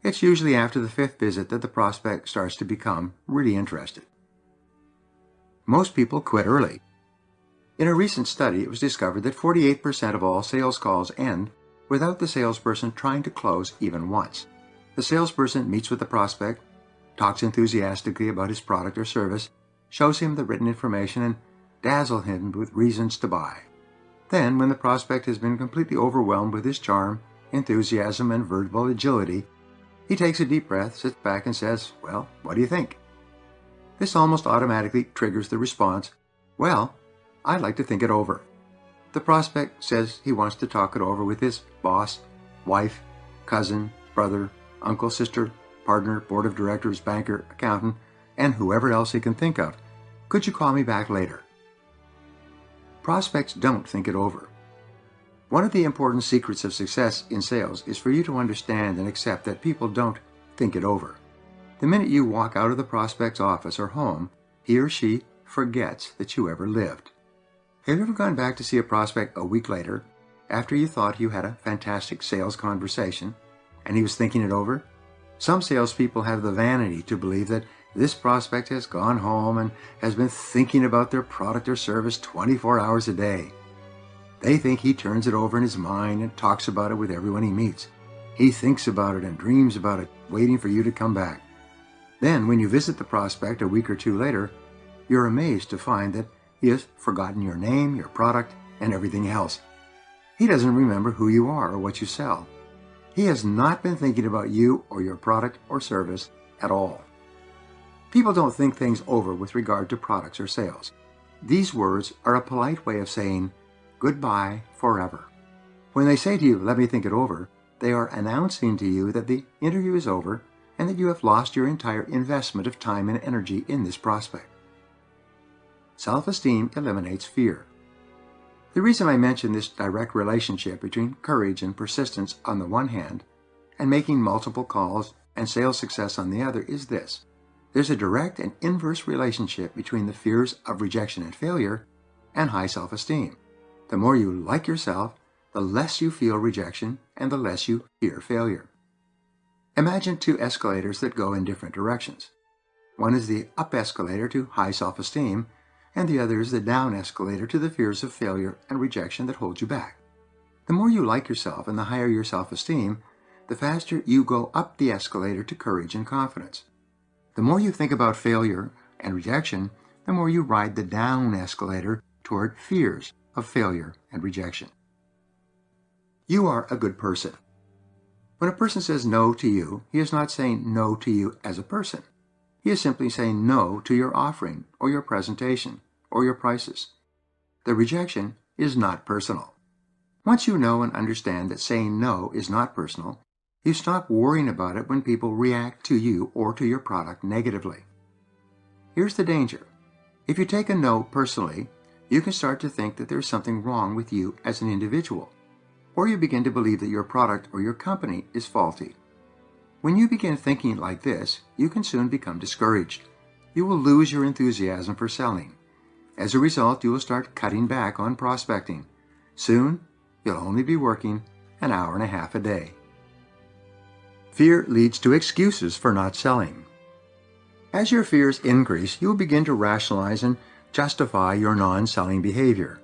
It's usually after the 5th visit that the prospect starts to become really interested. Most people quit early. In a recent study, it was discovered that 48% of all sales calls end without the salesperson trying to close even once. The salesperson meets with the prospect, talks enthusiastically about his product or service, shows him the written information, and dazzles him with reasons to buy. Then, when the prospect has been completely overwhelmed with his charm, enthusiasm, and verbal agility, he takes a deep breath, sits back, and says, "Well, what do you think?" This almost automatically triggers the response, "Well, I'd like to think it over." The prospect says he wants to talk it over with his boss, wife, cousin, brother, uncle, sister, partner, board of directors, banker, accountant, and whoever else he can think of. "Could you call me back later?" Prospects don't think it over. One of the important secrets of success in sales is for you to understand and accept that people don't think it over. The minute you walk out of the prospect's office or home, he or she forgets that you ever lived. Have you ever gone back to see a prospect a week later, after you thought you had a fantastic sales conversation, and he was thinking it over? Some salespeople have the vanity to believe that this prospect has gone home and has been thinking about their product or service 24 hours a day. They think he turns it over in his mind and talks about it with everyone he meets. He thinks about it and dreams about it, waiting for you to come back. Then, when you visit the prospect a week or two later, you're amazed to find that he has forgotten your name, your product, and everything else. He doesn't remember who you are or what you sell. He has not been thinking about you or your product or service at all. People don't think things over with regard to products or sales. These words are a polite way of saying goodbye forever. When they say to you, "Let me think it over," they are announcing to you that the interview is over and that you have lost your entire investment of time and energy in this prospect. Self-esteem eliminates fear. The reason I mention this direct relationship between courage and persistence on the one hand, and making multiple calls and sales success on the other is this. There's a direct and inverse relationship between the fears of rejection and failure and high self-esteem. The more you like yourself, the less you feel rejection and the less you fear failure. Imagine two escalators that go in different directions. One is the up escalator to high self-esteem, and the other is the down escalator to the fears of failure and rejection that hold you back. The more you like yourself and the higher your self-esteem, the faster you go up the escalator to courage and confidence. The more you think about failure and rejection, the more you ride the down escalator toward fears of failure and rejection. You are a good person. When a person says no to you, he is not saying no to you as a person. He is simply saying no to your offering or your presentation or your prices. The rejection is not personal. Once you know and understand that saying no is not personal, you stop worrying about it when people react to you or to your product negatively. Here's the danger. If you take a no personally, you can start to think that there's something wrong with you as an individual, or you begin to believe that your product or your company is faulty. When you begin thinking like this, you can soon become discouraged. You will lose your enthusiasm for selling. As a result, you will start cutting back on prospecting. Soon, you'll only be working an hour and a half a day. Fear leads to excuses for not selling. As your fears increase, you will begin to rationalize and justify your non-selling behavior.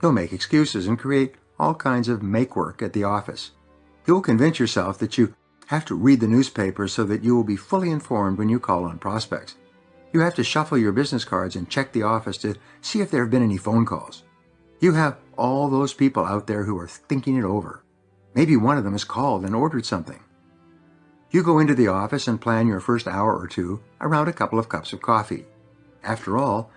You'll make excuses and create all kinds of make-work at the office. You'll convince yourself that you have to read the newspaper so that you will be fully informed when you call on prospects. You have to shuffle your business cards and check the office to see if there have been any phone calls. You have all those people out there who are thinking it over. Maybe one of them has called and ordered something. You go into the office and plan your first hour or two around a couple of cups of coffee. After all,